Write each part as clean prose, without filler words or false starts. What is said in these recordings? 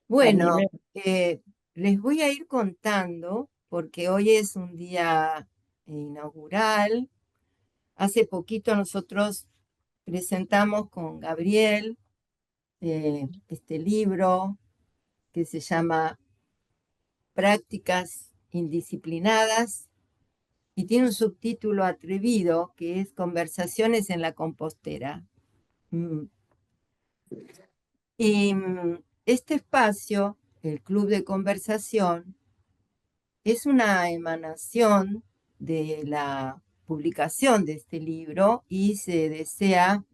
Bueno, Anime. les voy a ir contando, porque hoy es un día inaugural. Hace poquito nosotros presentamos con Gabriel este libro que se llama Prácticas Indisciplinadas y tiene un subtítulo atrevido que es Conversaciones en la compostera. Mm. Y este espacio, el Club de Conversación, es una emanación de la publicación de este libro y se desea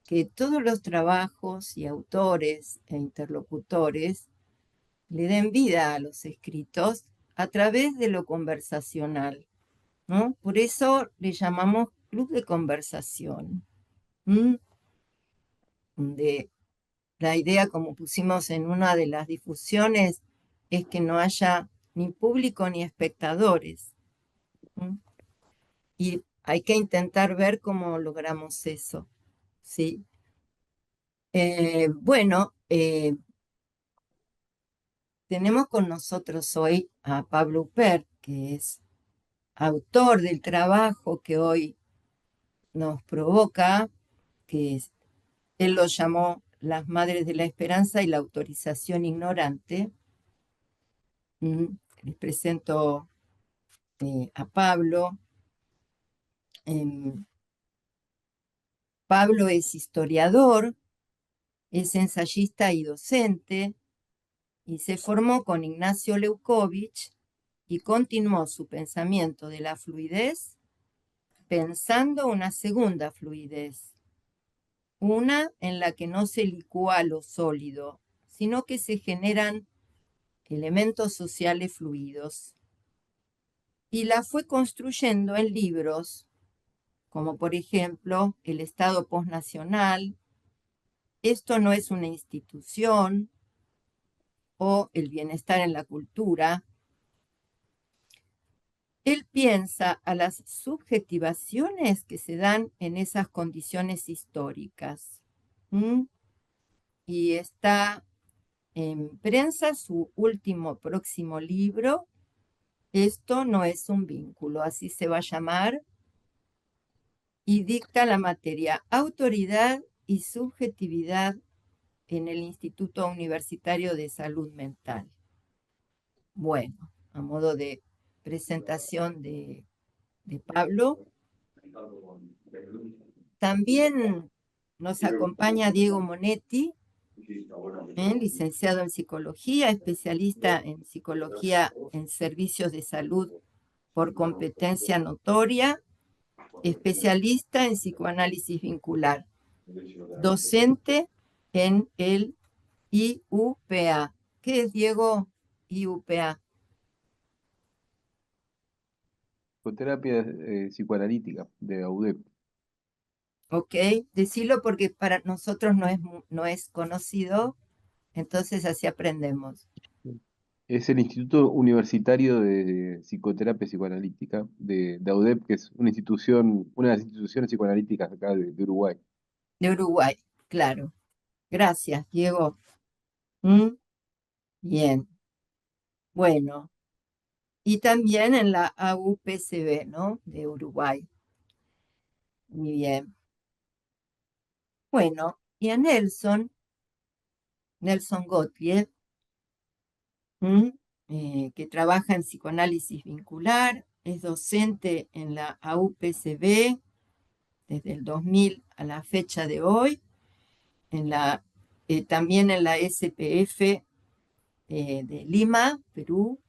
que todos los trabajos y autores e interlocutores le den vida a los escritos a través de lo conversacional, ¿no? Por eso le llamamos Club de Conversación, ¿m? De la idea, como pusimos en una de las difusiones, es que no haya ni público ni espectadores. ¿M? Y hay que intentar ver cómo logramos eso, ¿sí? Bueno, tenemos con nosotros hoy a Pablo Upert, que es autor del trabajo que hoy nos provoca, él lo llamó Las Madres de la Esperanza y la Autorización Ignorante. Les presento a Pablo. Em, Pablo es historiador, es ensayista y docente, y se formó con Ignacio Leukovich y continuó su pensamiento de la fluidez pensando una segunda fluidez, una en la que no se licúa lo sólido, sino que se generan elementos sociales fluidos. Y la fue construyendo en libros, como por ejemplo El Estado Postnacional, Esto no es una institución, o El Bienestar en la Cultura. Él piensa a las subjetivaciones que se dan en esas condiciones históricas. ¿Mm? Y está en prensa su último próximo libro, Esto no es un vínculo, así se va a llamar, y dicta la materia autoridad y subjetividad en el Instituto Universitario de Salud Mental. Bueno, a modo de presentación de Pablo, también nos acompaña Diego Monetti, licenciado en psicología, especialista en psicología en servicios de salud por competencia notoria, especialista en psicoanálisis vincular, docente en el IUPA. ¿Qué es, Diego, IUPA? Psicoterapia psicoanalítica de AUDEP. Ok, decirlo porque para nosotros no es conocido, entonces así aprendemos. Es el Instituto Universitario de Psicoterapia Psicoanalítica de AUDEP, que es una de las instituciones psicoanalíticas acá de Uruguay. De Uruguay, claro. Gracias, Diego. ¿Mm? Bien, bueno. Y también en la AUPCB, ¿no? De Uruguay. Muy bien. Bueno, y a Nelson Gottlieb, que trabaja en psicoanálisis vincular, es docente en la AUPCB desde el 2000 a la fecha de hoy, también en la SPF de Lima, Perú,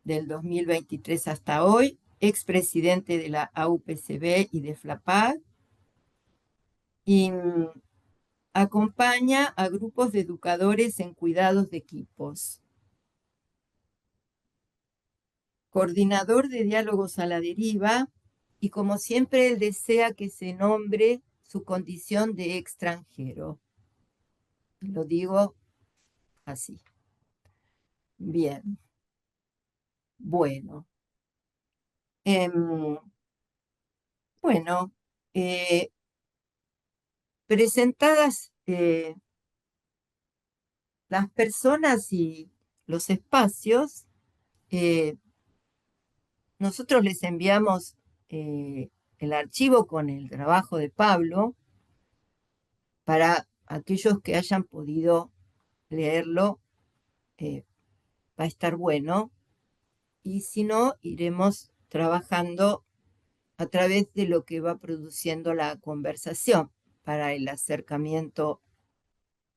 del 2023 hasta hoy, expresidente de la AUPCB y de FLAPAD, y acompaña a grupos de educadores en cuidados de equipos. Coordinador de diálogos a la deriva, y como siempre él desea que se nombre su condición de extranjero. Lo digo así. Bien. Bueno. Em, bueno, presentadas las personas y los espacios, eh, nosotros les enviamos el archivo con el trabajo de Pablo para aquellos que hayan podido leerlo, eh, va a estar bueno. Y si no, iremos trabajando a través de lo que va produciendo la conversación para el acercamiento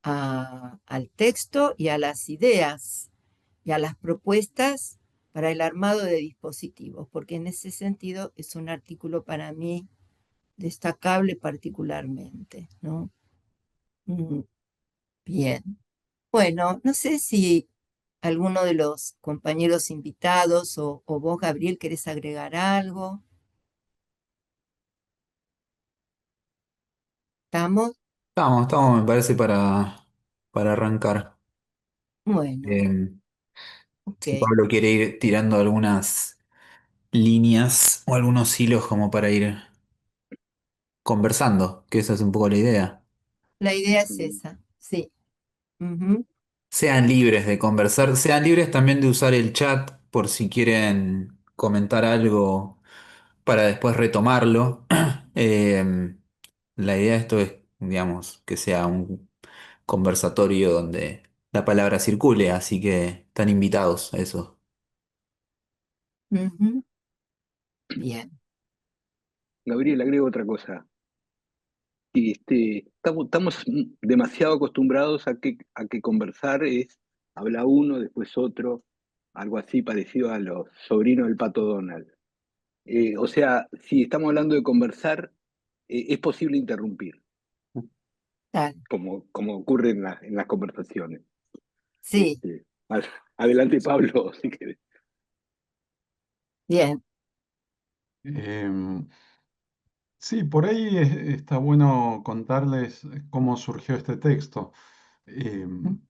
al texto y a las ideas y a las propuestas para el armado de dispositivos, porque en ese sentido es un artículo para mí destacable particularmente, ¿no? Mm, Bien. Bueno, no sé si alguno de los compañeros invitados o vos, Gabriel, querés agregar algo. ¿Estamos? Estamos, me parece, para arrancar. Bueno, Eh, si ok. Pablo quiere ir tirando algunas líneas o algunos hilos como para ir conversando, que esa es un poco la idea. La idea es Mm. esa, sí. Ujú, Sean libres de conversar, sean libres también de usar el chat por si quieren comentar algo para después retomarlo. Eh, la idea de esto es, digamos, que sea un conversatorio donde la palabra circule, así que están invitados a eso. ujú. Bien. Gabriel, agrego otra cosa. Estamos demasiado acostumbrados a que conversar es habla uno, después otro, algo así parecido a los sobrinos del Pato Donald. O sea, si estamos hablando de conversar, es posible interrumpir, Tal. como ocurre en las conversaciones. Sí, Este, a- Adelante, Pablo, si querés. bien. Em, sí, por ahí está bueno contarles cómo surgió este texto. Em,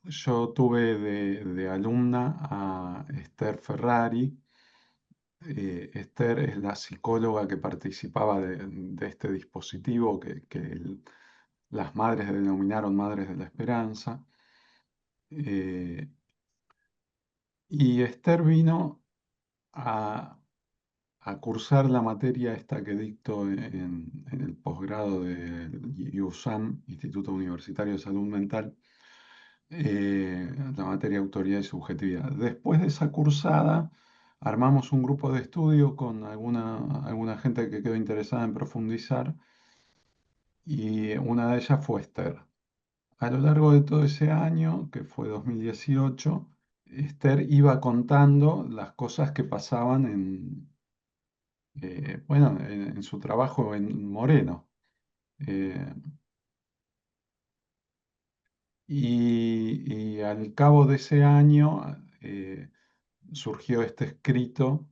yo tuve de alumna a Esther Ferrari. Esther es la psicóloga que participaba de este dispositivo que las madres denominaron Madres de la Esperanza. Eh, y Esther vino a, a cursar la materia esta que dicto en el posgrado del IUSAM, Instituto Universitario de Salud Mental, la materia autoridad y subjetividad. Después de esa cursada, armamos un grupo de estudio con alguna gente que quedó interesada en profundizar y una de ellas fue Esther. A lo largo de todo ese año, que fue 2018, Esther iba contando las cosas que pasaban bueno, en su trabajo en Moreno. Eh, y al cabo de ese año surgió este escrito,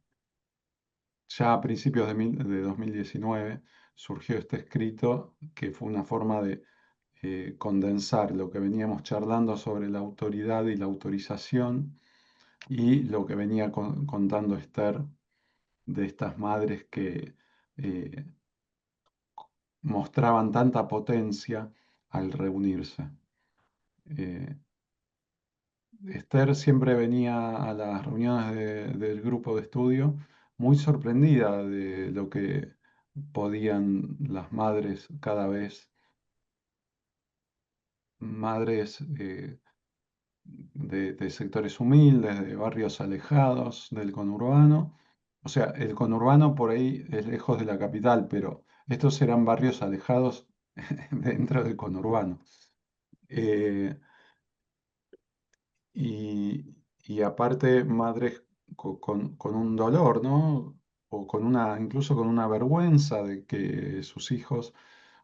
ya a principios de 2019, surgió este escrito que fue una forma de condensar lo que veníamos charlando sobre la autoridad y la autorización y lo que venía contando Esther de estas madres que eh, mostraban tanta potencia al reunirse. Eh, Esther siempre venía a las reuniones del grupo de estudio muy sorprendida de lo que podían las madres cada vez, madres de sectores humildes, de barrios alejados del conurbano. O sea, el conurbano por ahí es lejos de la capital, pero estos eran barrios alejados dentro del conurbano. Eh, y aparte, madres con un dolor, ¿no? O con incluso con una vergüenza de que sus hijos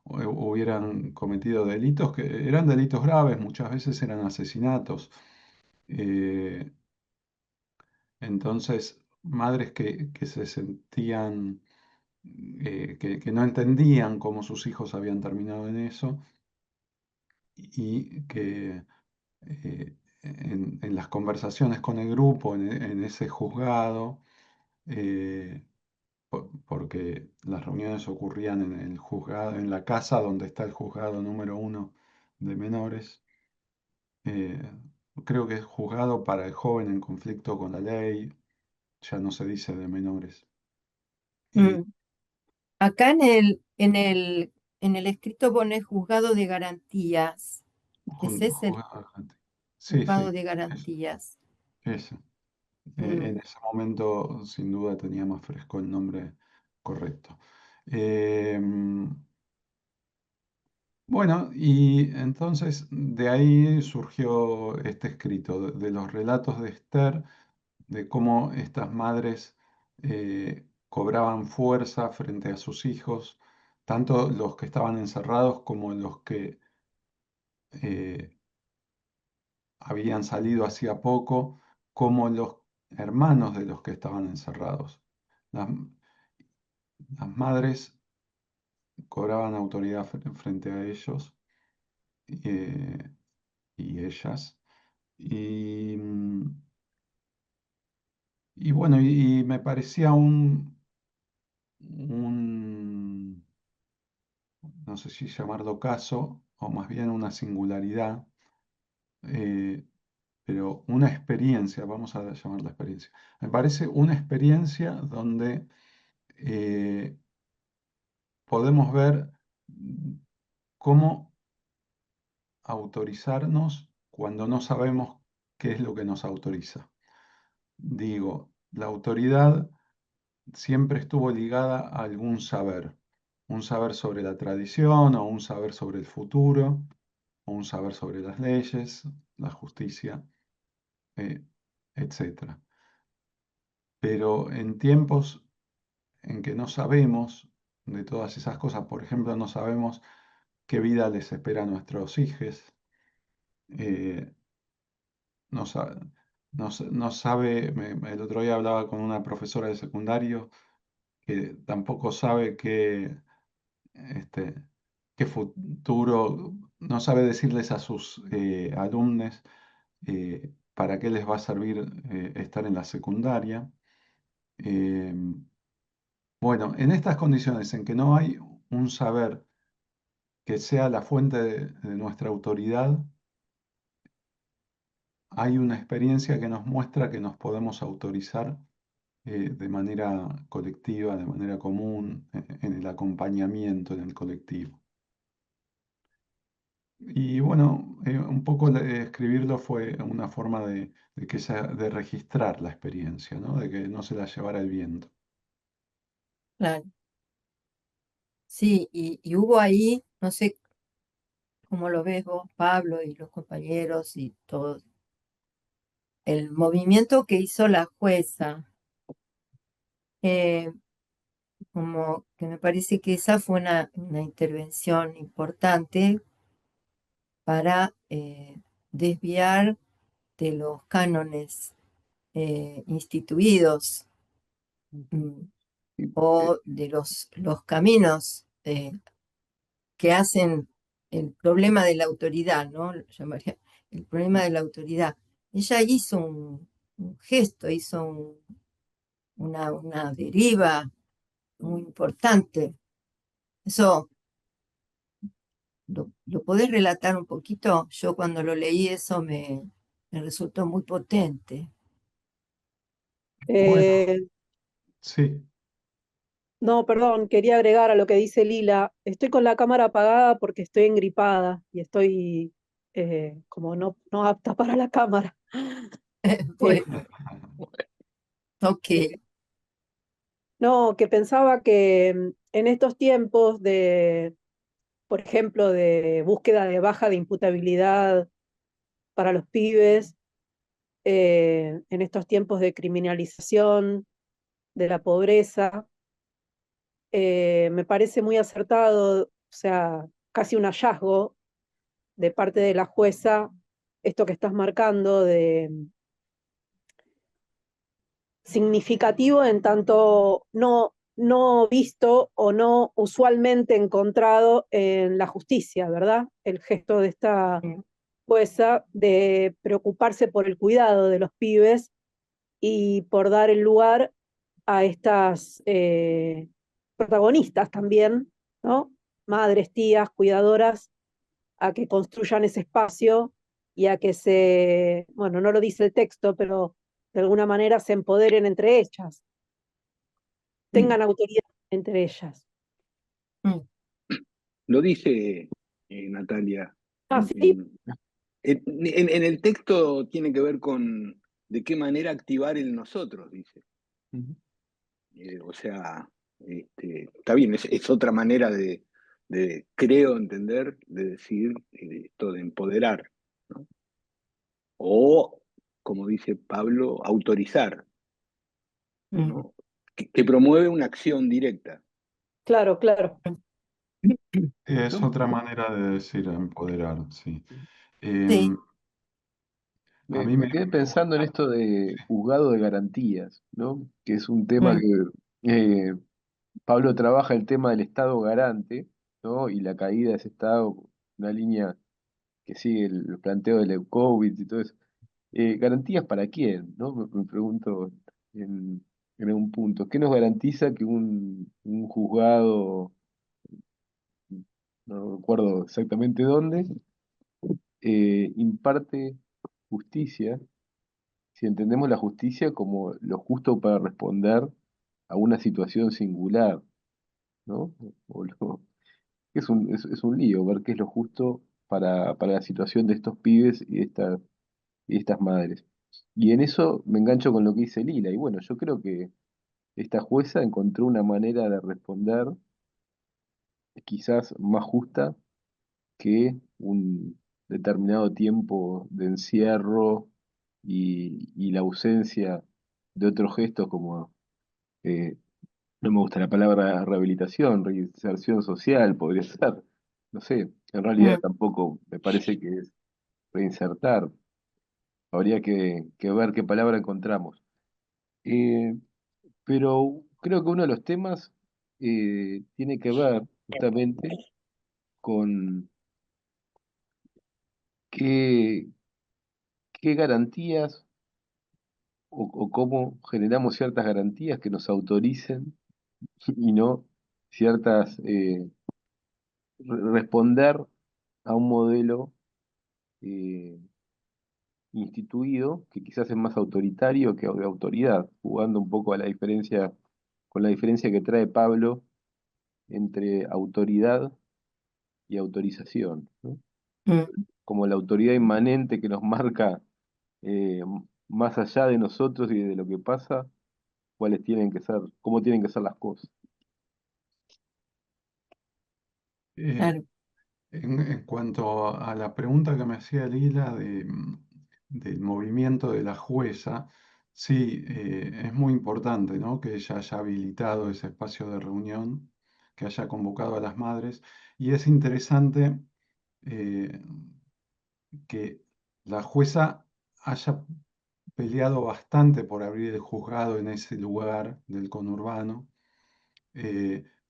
hubieran cometido delitos que eran delitos graves, muchas veces eran asesinatos. Eh, entonces, madres que se sentían, que no entendían cómo sus hijos habían terminado en eso y que en las conversaciones con el grupo, en ese juzgado, eh, porque las reuniones ocurrían en el juzgado, en la casa donde está el juzgado número 1 de menores, eh, creo que es juzgado para el joven en conflicto con la ley, ya no se dice de menores. Y Mm. Acá en el escrito pone juzgado de garantías. Ese es el juzgado argentino. Sí, juzgado sí, de garantías. ese. Mm. En ese momento, sin duda, tenía más fresco el nombre correcto. Eh, bueno, y entonces de ahí surgió este escrito, de los relatos de Esther, de cómo estas madres cobraban fuerza frente a sus hijos, tanto los que estaban encerrados como los que eh, habían salido hacía poco, como los hermanos de los que estaban encerrados. Las, las madres cobraban autoridad frente a ellos eh, y ellas. Y, y bueno, y me parecía un, no sé si llamarlo caso, o más bien una singularidad, eh, pero una experiencia, vamos a llamarla experiencia. Me parece una experiencia donde podemos ver cómo autorizarnos cuando no sabemos qué es lo que nos autoriza. Digo, la autoridad siempre estuvo ligada a algún saber, un saber sobre la tradición o un saber sobre el futuro, o un saber sobre las leyes, la justicia, eh, etc. Pero en tiempos en que no sabemos de todas esas cosas, por ejemplo, no sabemos qué vida les espera a nuestros hijos, eh, no, no sabe, el otro día hablaba con una profesora de secundario que tampoco sabe este, qué futuro, no sabe decirles a sus alumnos para qué les va a servir estar en la secundaria. Eh, bueno, en estas condiciones en que no hay un saber que sea la fuente de nuestra autoridad, hay una experiencia que nos muestra que nos podemos autorizar de manera colectiva, de manera común, en el acompañamiento en el colectivo. Y bueno, un poco escribirlo fue una forma de registrar la experiencia, ¿no? De que no se la llevara el viento. Claro. Sí, y hubo ahí, no sé cómo lo ves vos, Pablo y los compañeros y todo, el movimiento que hizo la jueza, eh, como que me parece que esa fue una intervención importante para desviar de los cánones instituidos, mm, Y, o de los caminos que hacen el problema de la autoridad, ¿no? Lo llamaría el problema de la autoridad. Ella hizo un gesto, hizo una deriva muy importante. Eso, ¿lo podés relatar un poquito? Yo cuando lo leí eso me resultó muy potente. Bueno, Eh, sí. no, perdón, quería agregar a lo que dice Lila. Estoy con la cámara apagada porque estoy engripada y estoy como no apta para la cámara. Eh, Bueno, ok. no, que pensaba que en estos tiempos por ejemplo, de búsqueda de baja de imputabilidad para los pibes, en estos tiempos de criminalización de la pobreza, me parece muy acertado, o sea, casi un hallazgo de parte de la jueza, esto que estás marcando de significativo en tanto no visto o no usualmente encontrado en la justicia, ¿verdad? El gesto de esta jueza de preocuparse por el cuidado de los pibes y por dar el lugar a estas protagonistas también, ¿no? Madres, tías, cuidadoras, a que construyan ese espacio y a que bueno, no lo dice el texto, pero de alguna manera se empoderen entre ellas, tengan autoridad entre ellas. Mm. Lo dice Natalia. Ah, En, sí, en el texto tiene que ver con de qué manera activar el nosotros, dice. Ujú. O sea, está bien, es otra manera creo entender, de decir esto de empoderar, ¿no? O, como dice Pablo, autorizar, Mm. ¿no? Que promueve una acción directa, claro, claro. Es ¿No? otra manera de decir empoderar, sí. Sí, A mí Me quedé me pensando en gusta, esto de sí. juzgado de garantías, ¿no? Que es un tema mm, que Pablo trabaja el tema del Estado garante, ¿no? Y la caída de ese Estado, una línea que sigue el planteo del COVID y todo eso. ¿Garantías para quién? ¿No? Me pregunto en, en algún punto. ¿Qué nos garantiza que un juzgado, no recuerdo exactamente dónde, imparte justicia, si entendemos la justicia como lo justo para responder a una situación singular, ¿no? Es un lío ver qué es lo justo para la situación de estos pibes y estas madres. Y en eso me engancho con lo que dice Lila. Y bueno, yo creo que esta jueza encontró una manera de responder quizás más justa que un determinado tiempo de encierro y la ausencia de otros gestos como, eh, no me gusta la palabra rehabilitación, reinserción social, podría ser. No sé, en realidad mm, tampoco me parece que es reinsertar. Habría que ver qué palabra encontramos. Eh, pero creo que uno de los temas tiene que ver justamente con qué, qué garantías o cómo generamos ciertas garantías que nos autoricen y no ciertas, responder a un modelo eh, instituido que quizás es más autoritario que de autoridad, jugando un poco a la diferencia, con la diferencia que trae Pablo entre autoridad y autorización, ¿no? mm, Como la autoridad inmanente que nos marca más allá de nosotros y de lo que pasa, cuáles tienen que ser, cómo tienen que ser las cosas. Eh, claro. en cuanto a la pregunta que me hacía Lila del movimiento de la jueza, sí, es muy importante, ¿no? Que ella haya habilitado ese espacio de reunión, que haya convocado a las madres. Y es interesante eh, que la jueza haya peleado bastante por abrir el juzgado en ese lugar del conurbano.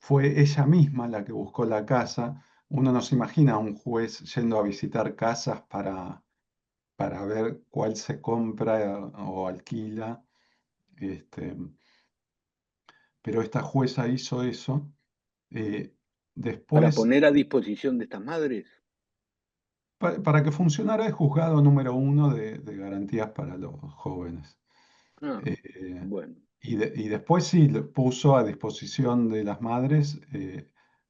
Fue ella misma la que buscó la casa. Uno no se imagina a un juez yendo a visitar casas para ver cuál se compra o alquila. Este, pero esta jueza hizo eso. Eh, para Después, poner a disposición de estas madres. para que funcionara el juzgado número uno de garantías para los jóvenes. Ah, Eh, bueno, y después sí puso a disposición de las madres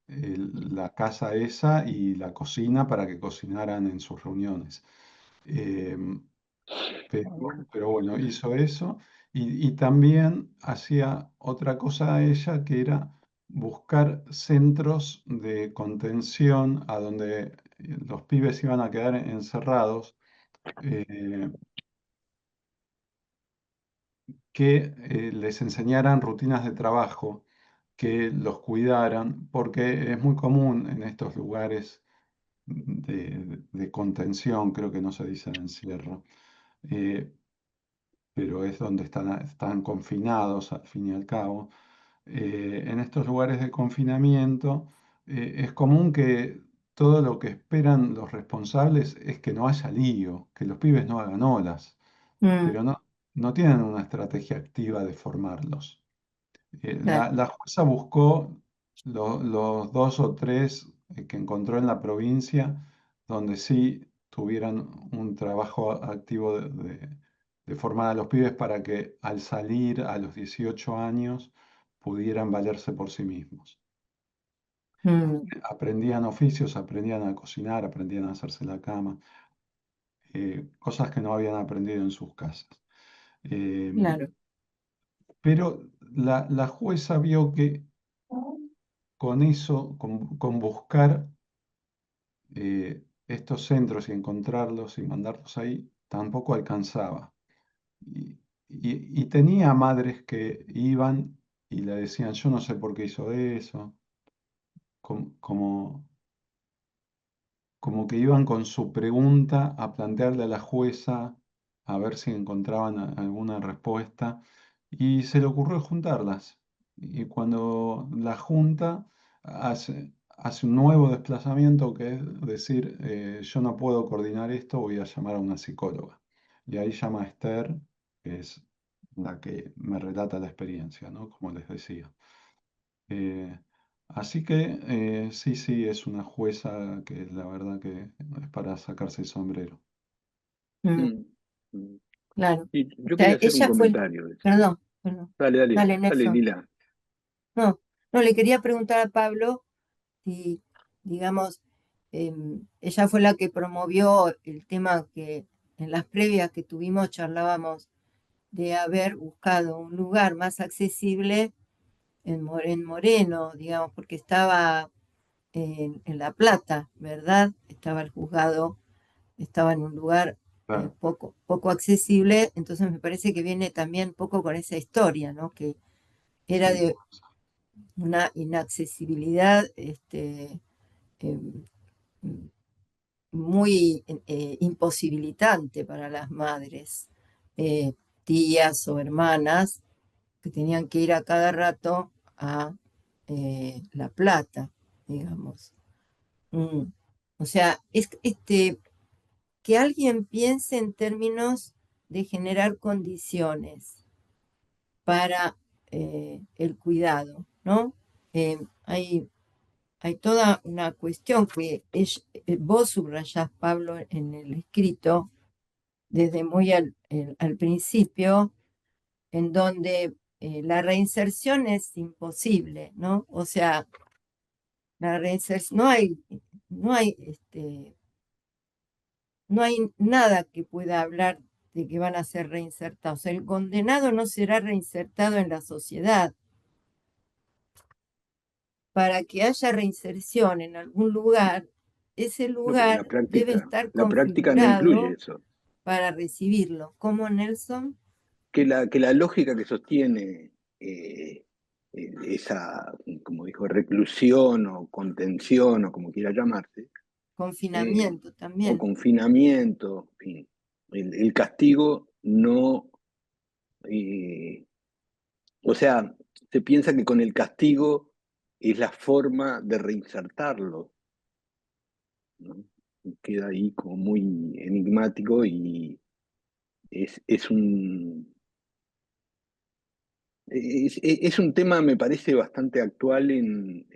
la casa esa y la cocina para que cocinaran en sus reuniones. Eh, pero bueno, hizo eso y también hacía otra cosa ella que era buscar centros de contención a donde los pibes iban a quedar encerrados. eh, que les enseñaran rutinas de trabajo, que los cuidaran, porque es muy común en estos lugares de contención, creo que no se dice encierro, eh, pero es donde están confinados al fin y al cabo. En estos lugares de confinamiento es común que todo lo que esperan los responsables es que no haya lío, que los pibes no hagan olas, Mm, pero no tienen una estrategia activa de formarlos. claro. La jueza buscó los dos o tres que encontró en la provincia donde sí tuvieran un trabajo activo de formar a los pibes para que al salir a los 18 años pudieran valerse por sí mismos. Mm, Aprendían oficios, aprendían a cocinar, aprendían a hacerse la cama, cosas que no habían aprendido en sus casas. Eh, claro. pero la jueza vio que con eso, con buscar estos centros y encontrarlos y mandarlos ahí, tampoco alcanzaba. Y, y tenía madres que iban y le decían, yo no sé por qué hizo eso, como, como que iban con su pregunta a plantearle a la jueza a ver si encontraban alguna respuesta y se le ocurrió juntarlas. Y cuando la junta hace un nuevo desplazamiento que es decir, yo no puedo coordinar esto, voy a llamar a una psicóloga. Y ahí llama a Esther, que es la que me relata la experiencia, ¿no? Como les decía. Eh, Así que sí, sí, es una jueza que la verdad que es para sacarse el sombrero. Mm, Mm, mm. claro. Y O yo sea, quería hacer un ella fue, comentario de eso. perdón, perdón. Dale, dale, Dale, dale, Nelson. Lila. No, no, le quería preguntar a Pablo si, digamos, ella fue la que promovió el tema que en las previas que tuvimos charlábamos de haber buscado un lugar más accesible en Moreno, digamos, porque estaba en La Plata, ¿verdad? Estaba el juzgado, estaba en un lugar Claro, poco accesible, entonces me parece que viene también poco con esa historia, ¿no? Que era sí, de una inaccesibilidad eh, muy imposibilitante para las madres, eh, tías o hermanas que tenían que ir a cada rato a La Plata, digamos. Mm. O sea, que alguien piense en términos de generar condiciones para el cuidado, ¿no? Hay toda una cuestión que vos subrayás, Pablo, en el escrito, desde muy al principio, en donde la reinserción es imposible, ¿no? O sea, la reinserción, no hay nada que pueda hablar de que van a ser reinsertados. El condenado no será reinsertado en la sociedad. Para que haya reinserción en algún lugar, ese No, pero lugar debe estar la práctica no incluye configurado eso. para recibirlo. ¿Cómo, Nelson? Que la lógica que sostiene esa, como dijo, reclusión o contención o como quiera llamarse, eh, Confinamiento o también. confinamiento, en fin, el castigo no, o sea, se piensa que con el castigo es la forma de reinsertarlo, ¿no? Y queda ahí como muy enigmático y es es un tema, me parece, bastante actual en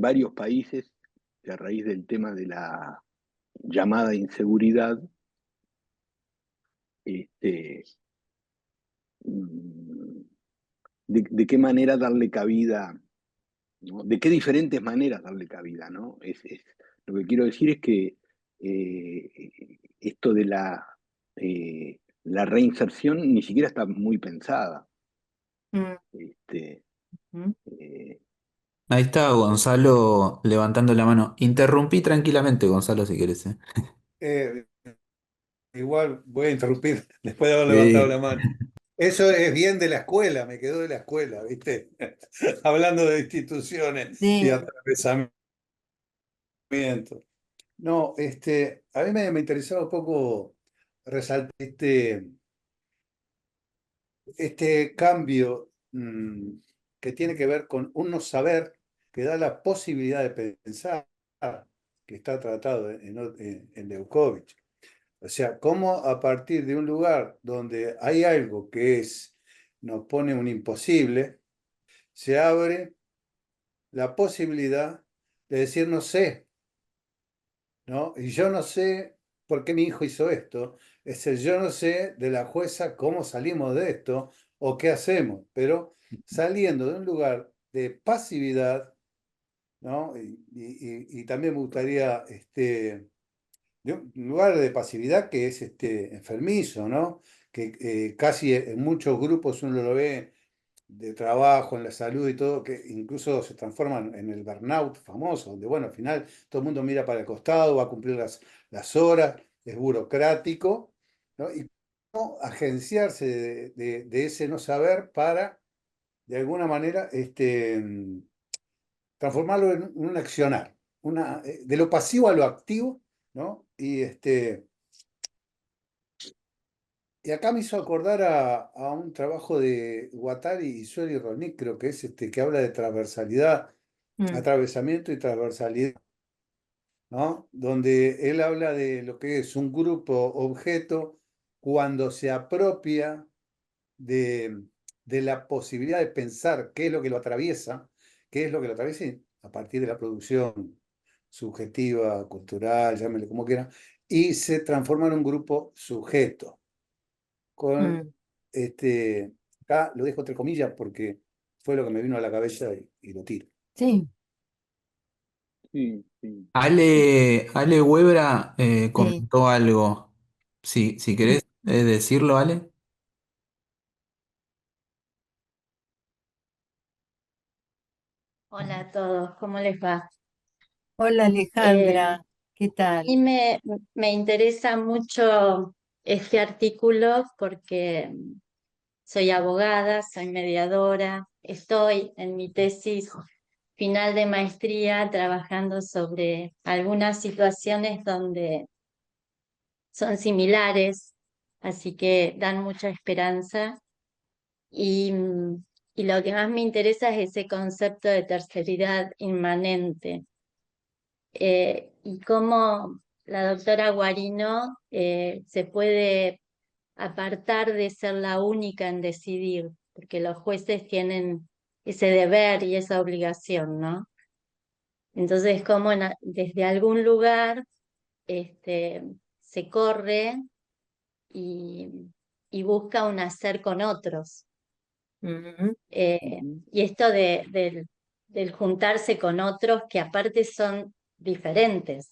varios países, que a raíz del tema de la llamada inseguridad, este, mm, de qué manera darle cabida, ¿no? De qué diferentes maneras darle cabida, ¿no? Lo que quiero decir es que esto de la reinserción ni siquiera está muy pensada. Mm, Este, mm. eh, Ahí está Gonzalo levantando la mano. Interrumpí tranquilamente, Gonzalo, si querés. Eh, igual voy a interrumpir después de haber levantado Sí. la mano. Eso es bien de la escuela, me quedó de la escuela, ¿viste? Hablando de instituciones y Sí, atravesamientos. No, a mí me interesaba un poco resaltar este cambio que tiene que ver con un no saber que da la posibilidad de pensar, que está tratado en Leukovich. O sea, cómo a partir de un lugar donde hay algo nos pone un imposible, se abre la posibilidad de decir no sé, ¿no? Y yo no sé por qué mi hijo hizo esto, es el yo no sé de la jueza cómo salimos de esto o qué hacemos, pero saliendo de un lugar de pasividad, ¿no? Y también me gustaría, de un lugar de pasividad que es enfermizo, ¿no? Que casi en muchos grupos uno lo ve de trabajo, en la salud y todo, que incluso se transforman en el burnout famoso, donde, bueno, al final todo el mundo mira para el costado, va a cumplir las horas, es burocrático, ¿no? Y cómo agenciarse de ese no saber para, de alguna manera, transformarlo en un accionar, de lo pasivo a lo activo, ¿no? Y acá me hizo acordar a un trabajo de Guattari y Sueli Ronik, creo que es que habla de transversalidad, Mm, atravesamiento y transversalidad, ¿no? Donde él habla de lo que es un grupo objeto cuando se apropia de, de la posibilidad de pensar qué es lo que lo atraviesa, qué es lo que lo atraviesa a partir de la producción subjetiva, cultural, llámele como quiera, y se transforma en un grupo sujeto con mm. acá lo dejo entre comillas porque fue lo que me vino a la cabeza y lo tiro. Sí, Sí, sí. Ale Huebra sí. comentó algo. Si querés decirlo, Ale. Hola a todos, ¿cómo les va? Hola Eh, Alejandra, ¿qué y tal? me interesa mucho este artículo porque soy abogada, soy mediadora, estoy en mi tesis final de maestría trabajando sobre algunas situaciones donde son similares, así que dan mucha esperanza. Y, y lo que más me interesa es ese concepto de terceridad inmanente y cómo la doctora Guarino se puede apartar de ser la única en decidir, porque los jueces tienen ese deber y esa obligación, ¿no? Entonces, cómo desde algún lugar este, se corre y, y busca un hacer con otros. Mm, Ujú. Y esto del juntarse con otros que aparte son diferentes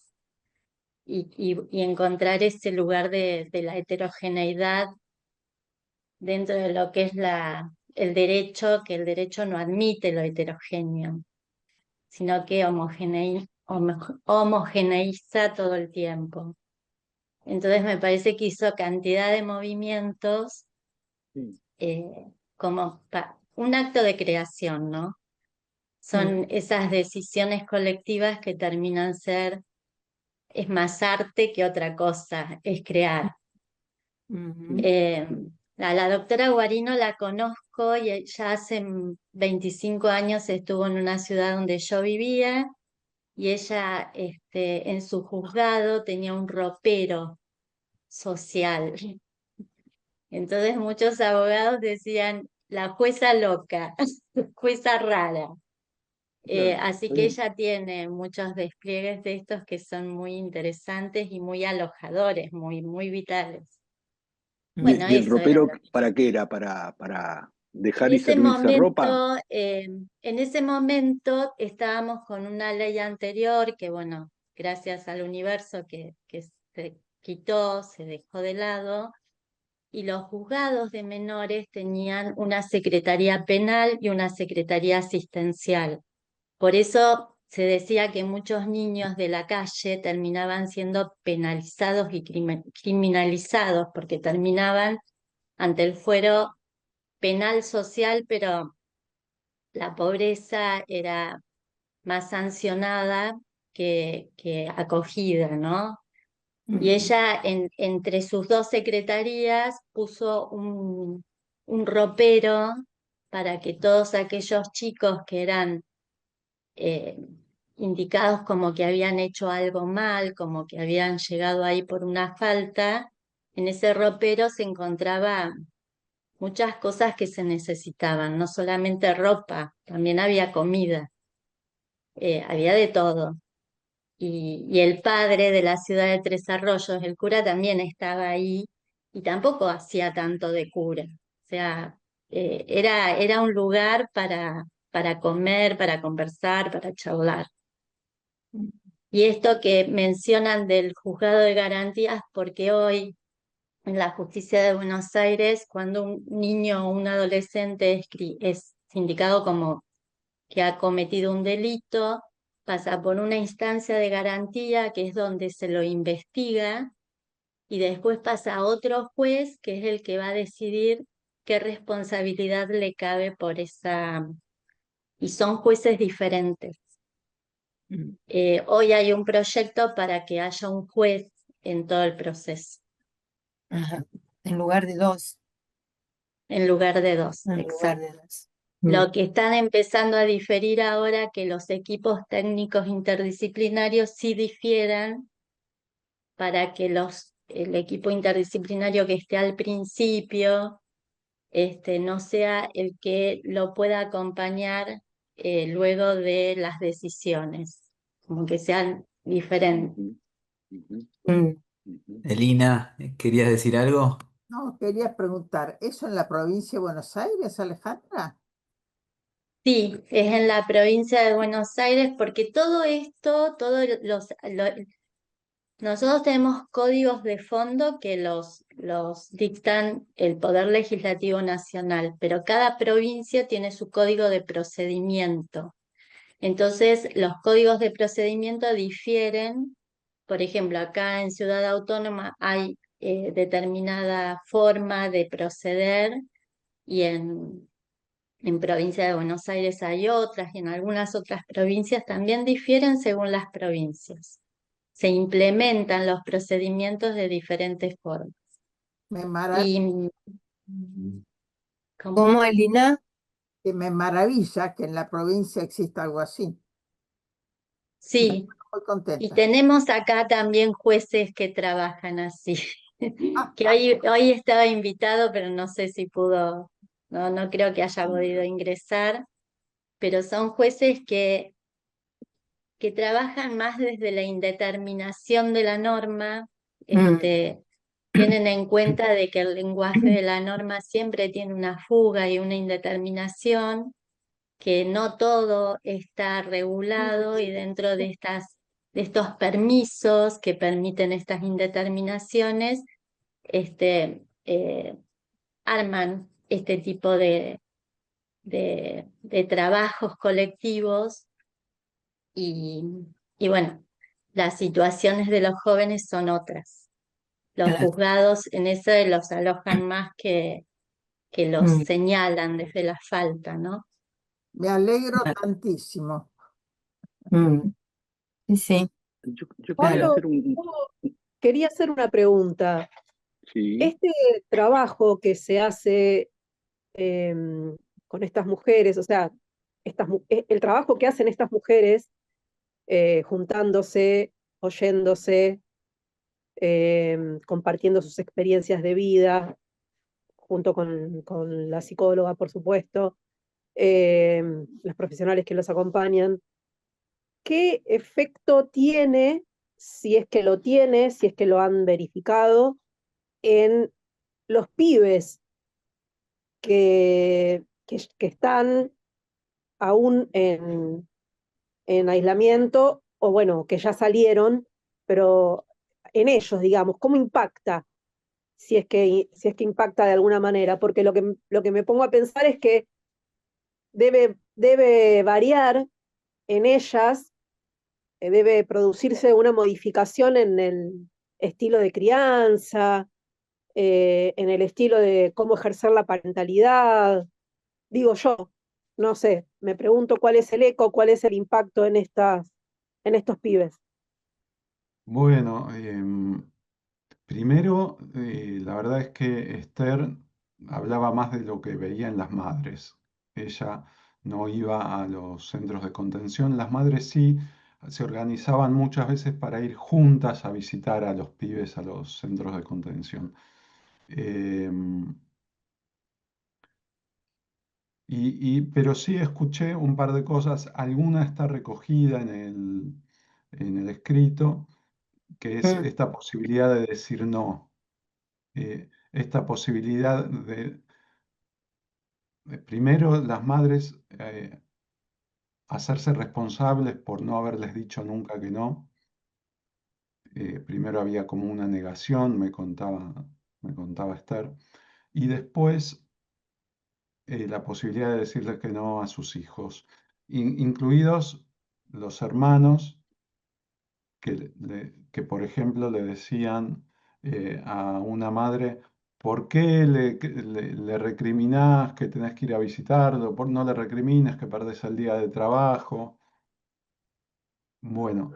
y encontrar ese lugar de la heterogeneidad dentro de lo que es el derecho, que el derecho no admite lo heterogéneo, sino que homogeneiza todo el tiempo. Entonces me parece que hizo cantidad de movimientos Sí, como un acto de creación, ¿no? mm, Son esas decisiones colectivas que terminan es más arte que otra cosa, es crear. mm, Eh, a la doctora Guarino la conozco y ya hace 25 años estuvo en una ciudad donde yo vivía y ella en su juzgado tenía un ropero social. Entonces muchos abogados decían, la jueza loca, jueza rara. claro. Así que Bueno, ella tiene muchos despliegues de estos que son muy interesantes y muy alojadores, muy vitales. mm. Bueno, ¿y el eso era ropero lo para qué era? ¿Para En dejar y ese servirse ropa? momento, en ese momento estábamos con una ley anterior que, bueno, gracias al universo que se quitó, se dejó de lado, y los juzgados de menores tenían una secretaría penal y una secretaría asistencial. Por eso se decía que muchos niños de la calle terminaban siendo penalizados y criminalizados porque terminaban ante el fuero penal social, pero la pobreza era más sancionada que acogida, ¿no? Y Mm, ella entre sus dos secretarías puso un ropero para que todos aquellos chicos que eran eh, indicados como que habían hecho algo mal, como que habían llegado ahí por una falta, en ese ropero se encontraba muchas cosas que se necesitaban, no solamente ropa, también había comida, había de todo. y el padre de la ciudad de Tres Arroyos, el cura, también estaba ahí y tampoco hacía tanto de cura. O sea, era un lugar para comer, para conversar, para charlar. Y esto que mencionan del juzgado de garantías, porque hoy en la justicia de Buenos Aires, cuando un niño o un adolescente es indicado como que ha cometido un delito, pasa por una instancia de garantía que es donde se lo investiga y después pasa a otro juez que es el que va a decidir qué responsabilidad le cabe por esa... Y son jueces diferentes. Hoy hay un proyecto para que haya un juez en todo el proceso, Ajá. En lugar de dos. en lugar de dos, En lugar exacto. de dos. Mm. Lo que están empezando a diferir ahora que los equipos técnicos interdisciplinarios sí difieran para que el equipo interdisciplinario que esté al principio no sea el que lo pueda acompañar luego de las decisiones, como que sean diferentes. Ujú, Mm. ujú. Elina, ¿querías decir algo? No, quería preguntar, ¿eso en la provincia de Buenos Aires, Alejandra? Sí, es en la provincia de Buenos Aires porque todo esto, nosotros tenemos códigos de fondo que los dictan el Poder Legislativo Nacional, pero cada provincia tiene su código de procedimiento. Entonces, los códigos de procedimiento difieren. Por ejemplo, acá en Ciudad Autónoma hay determinada forma de proceder y en provincia de Buenos Aires hay otras y en algunas otras provincias también difieren según las provincias. Se implementan los procedimientos de diferentes formas. Me, mara- Y, ¿cómo? ¿Cómo, Elina? que me maravilla que en la provincia exista algo así. Sí, Muy y contenta. tenemos acá también jueces que trabajan así, Ah, que hoy estaba invitado, pero no sé si pudo, no creo que haya podido ingresar, pero son jueces que trabajan más desde la indeterminación de la norma, Mm. tienen en cuenta de que el lenguaje de la norma siempre tiene una fuga y una indeterminación, que no todo está regulado y dentro de estos permisos que permiten estas indeterminaciones, eh, arman este tipo de trabajos colectivos y, y bueno, las situaciones de los jóvenes son otras. Los Claro. juzgados en eso los alojan más que los Mm. señalan desde la falta, ¿no? me alegro Ah, tantísimo. mm. Sí, sí, Yo quería claro. Pablo, hacer un... yo quería hacer una pregunta. Sí, Este trabajo que se hace em, con estas mujeres, o sea, el trabajo que hacen estas mujeres juntándose, oyéndose, compartiendo sus experiencias de vida, junto con la psicóloga, por supuesto, los profesionales que los acompañan. ¿Qué efecto tiene, si es que lo tiene, si es que lo han verificado, en los pibes que están aún en aislamiento o bueno, que ya salieron, pero en ellos, digamos, ¿cómo impacta? Si es que impacta de alguna manera, porque lo que me pongo a pensar es que debe variar en ellas, debe producirse una modificación en el estilo de crianza, en el estilo de cómo ejercer la parentalidad, digo yo, no sé, me pregunto cuál es el eco, cuál es el impacto en estos pibes. Bueno, primero, la verdad es que Esther hablaba más de lo que veía en las madres. Ella no iba a los centros de contención. Las madres sí se organizaban muchas veces para ir juntas a visitar a los pibes a los centros de contención. Em, pero sí escuché un par de cosas. Alguna está recogida en el escrito, que es Mm, esta posibilidad de decir no, esta posibilidad primero las madres hacerse responsables por no haberles dicho nunca que no. Primero había como una negación, me contaba Esther, y después la posibilidad de decirle que no a sus hijos, incluidos los hermanos que, por ejemplo, le decían a una madre, ¿por qué le recriminás que tenés que ir a visitarlo? No le recrimines que perdés el día de trabajo? Bueno,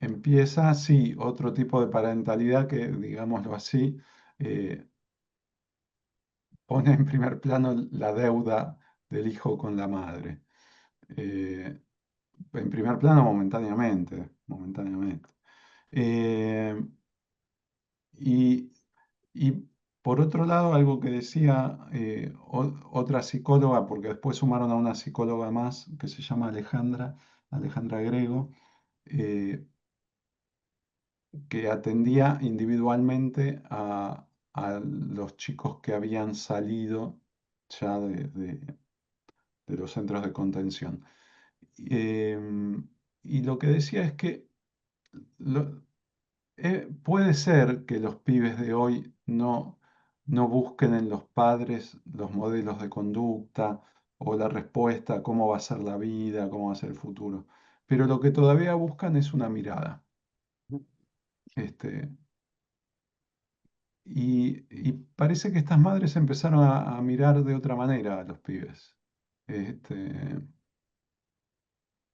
empieza así otro tipo de parentalidad que, digámoslo así, eh, pone en primer plano la deuda del hijo con la madre. Eh, en primer plano momentáneamente. Eh, y, y por otro lado, algo que decía otra psicóloga, porque después sumaron a una psicóloga más que se llama Alejandra Grego, eh, que atendía individualmente a los chicos que habían salido ya de los centros de contención. Y lo que decía es que lo- puede ser que los pibes de hoy no busquen en los padres los modelos de conducta o la respuesta a cómo va a ser la vida, cómo va a ser el futuro, pero lo que todavía buscan es una mirada. Este, y parece que estas madres empezaron a mirar de otra manera a los pibes. Este,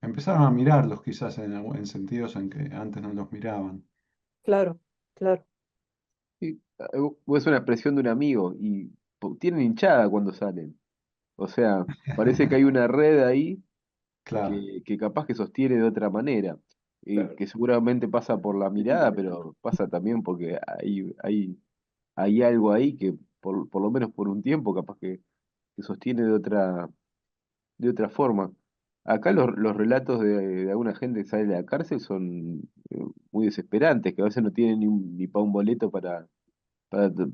empezaron a mirarlos quizás en sentidos en que antes no los miraban. Claro, claro. Sí, es una expresión de un amigo y tienen hinchada cuando salen. O sea, parece que hay una red ahí Claro, que capaz que sostiene de otra manera, que seguramente pasa por la mirada, pero pasa también porque hay algo ahí que por lo menos por un tiempo capaz que sostiene de otra forma. Acá los relatos de alguna gente que sale de la cárcel son muy desesperantes, que a veces no tienen ni para un boleto para,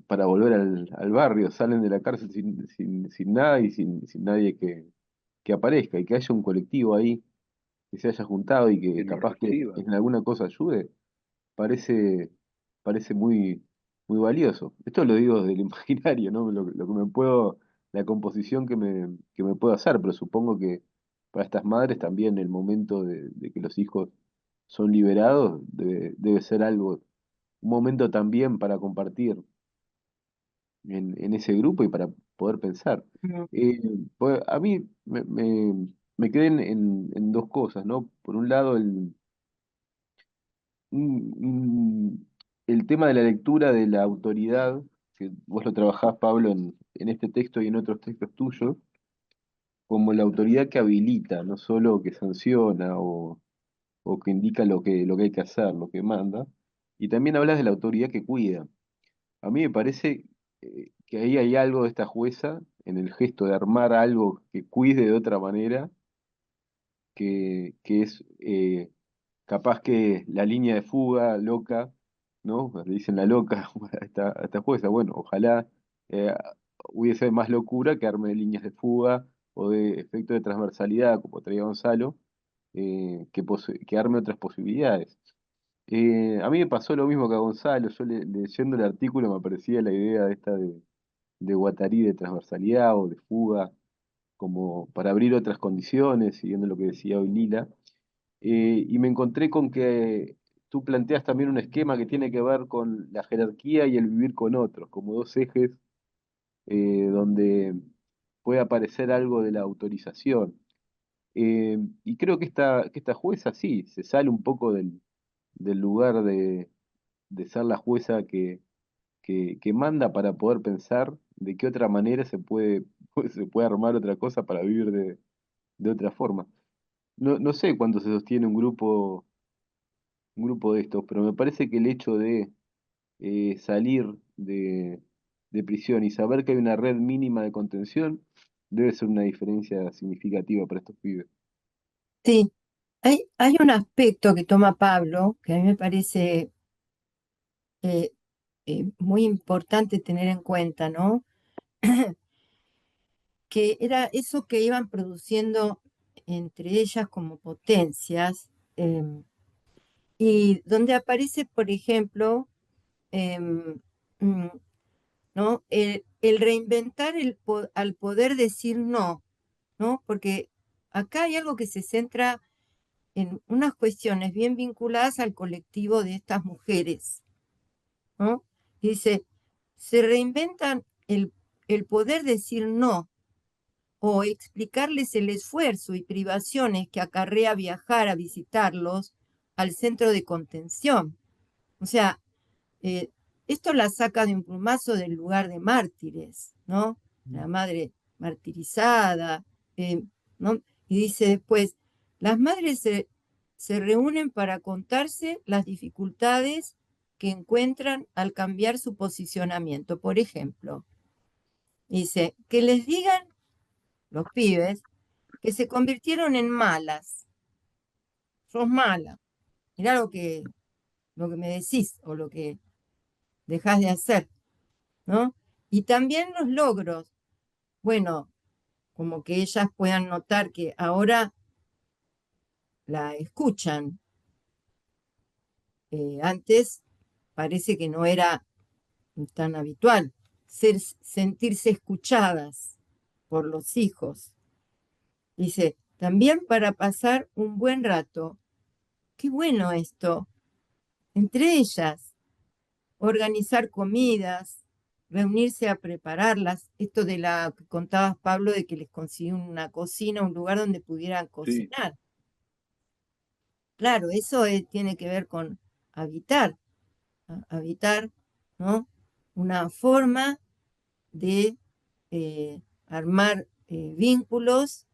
para volver al barrio, salen de la cárcel sin nada y sin nadie que aparezca, y que haya un colectivo ahí que se haya juntado y que que nos capaz que reciba. en alguna cosa ayude, parece, parece muy valioso. Esto lo digo desde el imaginario, ¿no? Lo que me puedo, la composición que me puedo hacer, pero supongo que para estas madres también el momento de que los hijos son liberados debe ser algo, un momento también para compartir en ese grupo y para poder pensar. mm, Eh, pues a mí me quedé en dos cosas, ¿no? Por un lado, el tema de la lectura de la autoridad, que vos lo trabajás, Pablo, en este texto y en otros textos tuyos, como la autoridad que habilita, no solo que sanciona o que indica lo que hay que hacer, lo que manda, y también hablas de la autoridad que cuida. A mí me parece que ahí hay algo de esta jueza en el gesto de armar algo que cuide de otra manera, que es capaz que la línea de fuga loca, ¿no? Le dicen la loca a esta jueza. Bueno, ojalá eh, hubiese más locura que arme líneas de fuga o de efecto de transversalidad, como traía Gonzalo, que arme otras posibilidades. A mí me pasó lo mismo que a Gonzalo, leyendo el artículo me aparecía la idea esta de Guattari de transversalidad o de fuga, como para abrir otras condiciones, siguiendo lo que decía hoy Lila. Y me encontré con que tú planteas también un esquema que tiene que ver con la jerarquía y el vivir con otros, como dos ejes donde puede aparecer algo de la autorización. Y creo que esta jueza sí, se sale un poco del lugar de ser la jueza que manda para poder pensar de qué otra manera se puede armar otra cosa para vivir de otra forma. No sé cuánto se sostiene un grupo de estos, pero me parece que el hecho de salir de prisión y saber que hay una red mínima de contención debe ser una diferencia significativa para estos pibes. sí, Hay un aspecto que toma Pablo que a mí me parece eh, muy importante tener en cuenta, ¿no? Que era eso que iban produciendo entre ellas como potencias, y donde aparece, por ejemplo, em, mm, ¿no? El reinventar al poder decir no, ¿no? Porque acá hay algo que se centra en unas cuestiones bien vinculadas al colectivo de estas mujeres, ¿no? Dice, se reinventan el poder decir no o explicarles el esfuerzo y privaciones que acarrea viajar a visitarlos al centro de contención. O sea, eh, esto la saca de un plumazo del lugar de mártires, ¿no? La madre martirizada, eh, ¿no? Y dice después, las madres se reúnen para contarse las dificultades que encuentran al cambiar su posicionamiento. Por ejemplo, dice, que les digan los pibes que se convirtieron en malas. Sos mala. Mirá lo que me decís o lo que dejás de hacer, ¿no? Y también los logros. Bueno, como que ellas puedan notar que ahora la escuchan. Antes parece que no era tan habitual sentirse escuchadas por los hijos. Dice, también para pasar un buen rato. Qué bueno esto. Entre ellas, organizar comidas, reunirse a prepararlas. Esto de la que contabas, Pablo, de que les consiguió una cocina, un lugar donde pudieran Sí. cocinar. Claro, eso tiene que ver con habitar, habitar, ¿no? Una forma de armar vínculos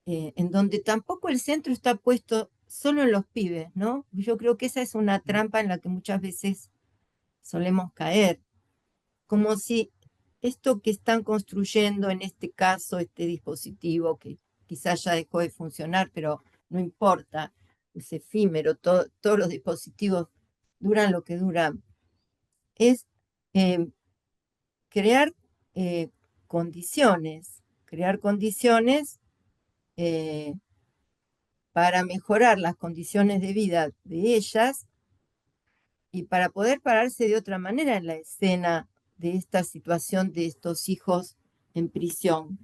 en donde tampoco el centro está puesto solo en los pibes, ¿no? Yo creo que esa es una trampa en la que muchas veces solemos caer, como si esto que están construyendo, en este caso, este dispositivo que quizás ya dejó de funcionar, pero no importa, es efímero, todos los dispositivos duran lo que duran, es eh, crear eh, crear condiciones eh, para mejorar las condiciones de vida de ellas y para poder pararse de otra manera en la escena de esta situación de estos hijos en prisión.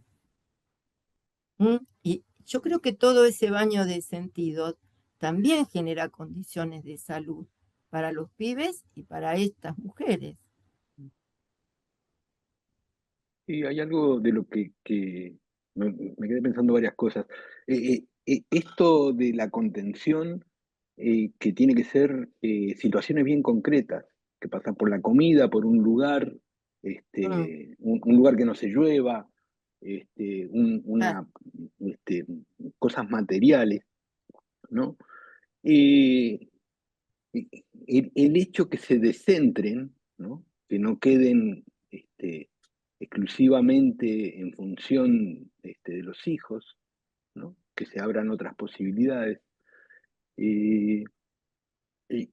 Y yo creo que todo ese baño de sentido también genera condiciones de salud para los pibes y para estas mujeres. Y hay algo de lo que me quedé pensando varias cosas. Esto de la contención, que tiene que ser situaciones bien concretas, que pasan por la comida, por un lugar, Mm, un lugar que no se llueva, ah, este, cosas materiales, ¿no? Eh, el hecho que se descentren, ¿no? Que no queden exclusivamente en función de los hijos, ¿no? Que se abran otras posibilidades. Eh, y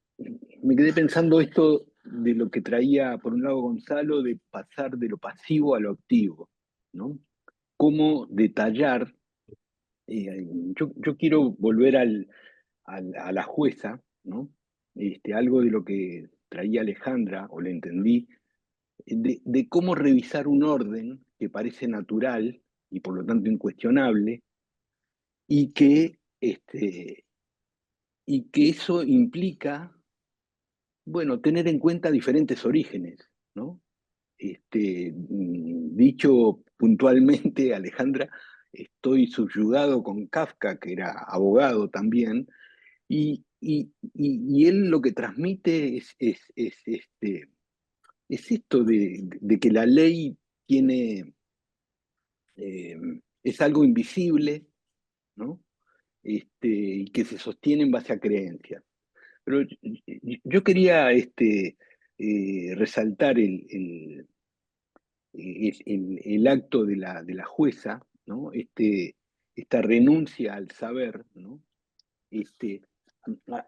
me quedé pensando esto de lo que traía, por un lado, Gonzalo, de pasar de lo pasivo a lo activo, ¿no? Cómo detallar, yo quiero volver a la jueza, ¿no? Algo de lo que traía Alejandra, o le entendí, de cómo revisar un orden que parece natural y por lo tanto incuestionable, y y que eso implica, bueno, tener en cuenta diferentes orígenes, ¿no? Dicho puntualmente, Alejandra, estoy subyugado con Kafka, que era abogado también, y él lo que transmite es esto de que la ley tiene, eh, es algo invisible, ¿no? Y que se sostiene en base a creencias. Pero yo quería resaltar el acto de la jueza, ¿no? Esta renuncia al saber, ¿no?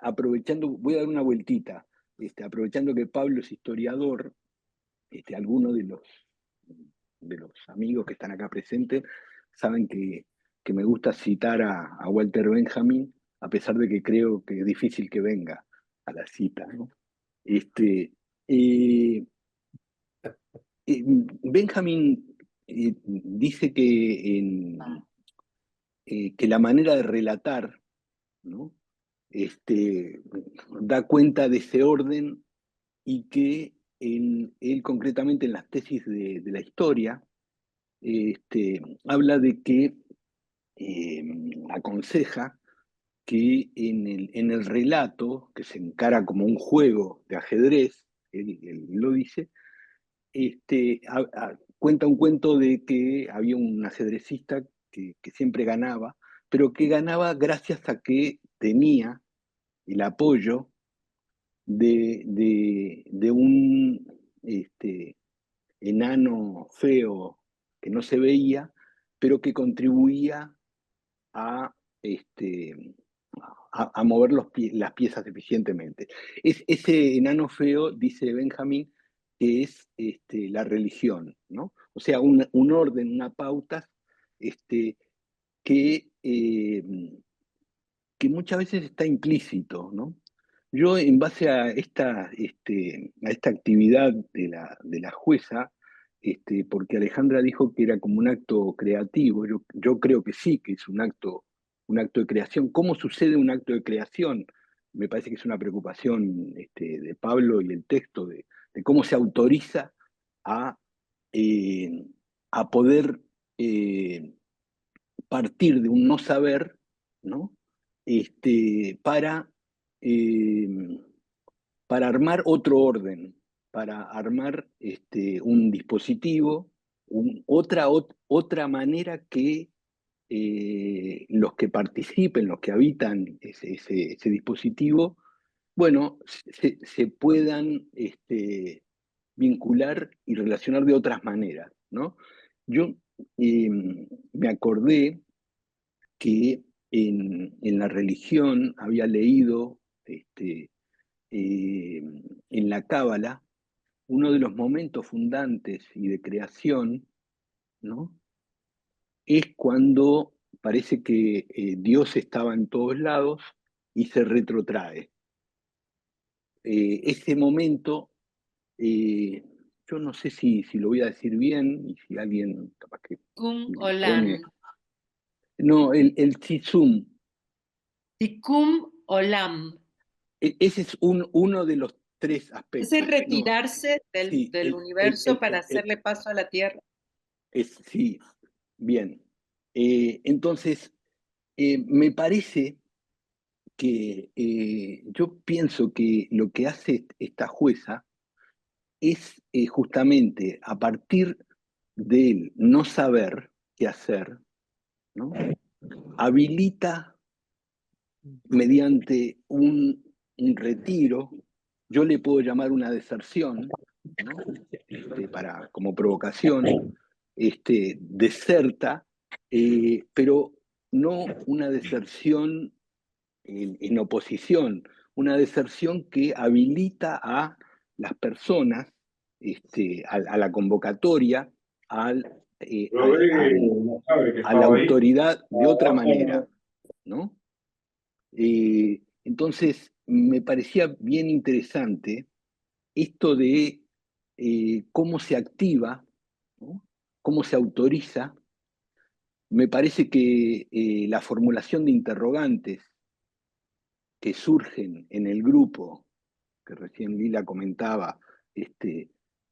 aprovechando, voy a dar una vueltita, aprovechando que Pablo es historiador, algunos de los amigos que están acá presentes saben que me gusta citar a Walter Benjamin, a pesar de que creo que es difícil que venga a la cita, ¿no? Eh, Benjamin dice que la manera de relatar, ¿no? Da cuenta de ese orden y que él concretamente en las tesis de la historia habla de que aconseja que en el relato, que se encara como un juego de ajedrez, él lo dice, cuenta un cuento de que había un ajedrecista que siempre ganaba, pero que ganaba gracias a que tenía el apoyo de un enano feo que no se veía, pero que contribuía a, a mover las piezas eficientemente. Ese enano feo, dice Benjamin, que es la religión, ¿no? O sea, un orden, una pauta que, que muchas veces está implícito, ¿no? Yo, en base a esta actividad de la jueza, porque Alejandra dijo que era como un acto creativo, yo creo que sí, que es un acto de creación. ¿Cómo sucede un acto de creación? Me parece que es una preocupación de Pablo y el texto, de cómo se autoriza a, eh, a poder partir de un no saber, ¿no? Para, eh, para armar otro orden, para armar un dispositivo, otra manera que los que participen, los que habitan ese dispositivo, bueno, se puedan vincular y relacionar de otras maneras, ¿no? Yo eh, me acordé que en la religión había leído en la Cábala uno de los momentos fundantes y de creación, ¿no? Es cuando parece que Dios estaba en todos lados y se retrotrae. Ese momento, yo no sé si lo voy a decir bien y si alguien capaz que Tikkun me Olam. pone. No, el Tzizum. Tikkun Olam. Ese es uno de los tres aspectos. Ese es retirarse Sí, del universo para hacerle paso a la Tierra. sí, bien. Entonces, me parece que yo pienso que lo que hace esta jueza es justamente a partir del no saber qué hacer, ¿no? Habilita mediante un retiro, yo le puedo llamar una deserción, ¿no? Como provocación, deserta, pero no una deserción en oposición, una deserción que habilita a las personas, a la convocatoria, a la autoridad de otra manera, ¿no? Entonces, me parecía bien interesante esto de cómo se activa, ¿no? Cómo se autoriza. Me parece que la formulación de interrogantes que surgen en el grupo, que recién Lila comentaba,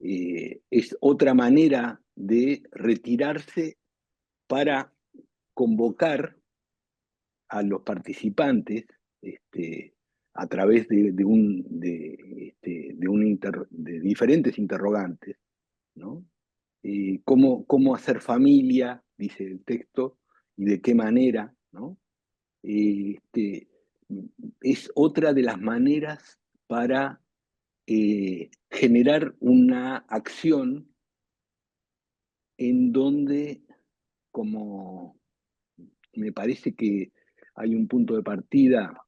es otra manera de retirarse para convocar a los participantes a través de diferentes interrogantes, ¿no? Cómo hacer familia, dice el texto, y de qué manera, ¿no? Es otra de las maneras para generar una acción en donde, como me parece que hay un punto de partida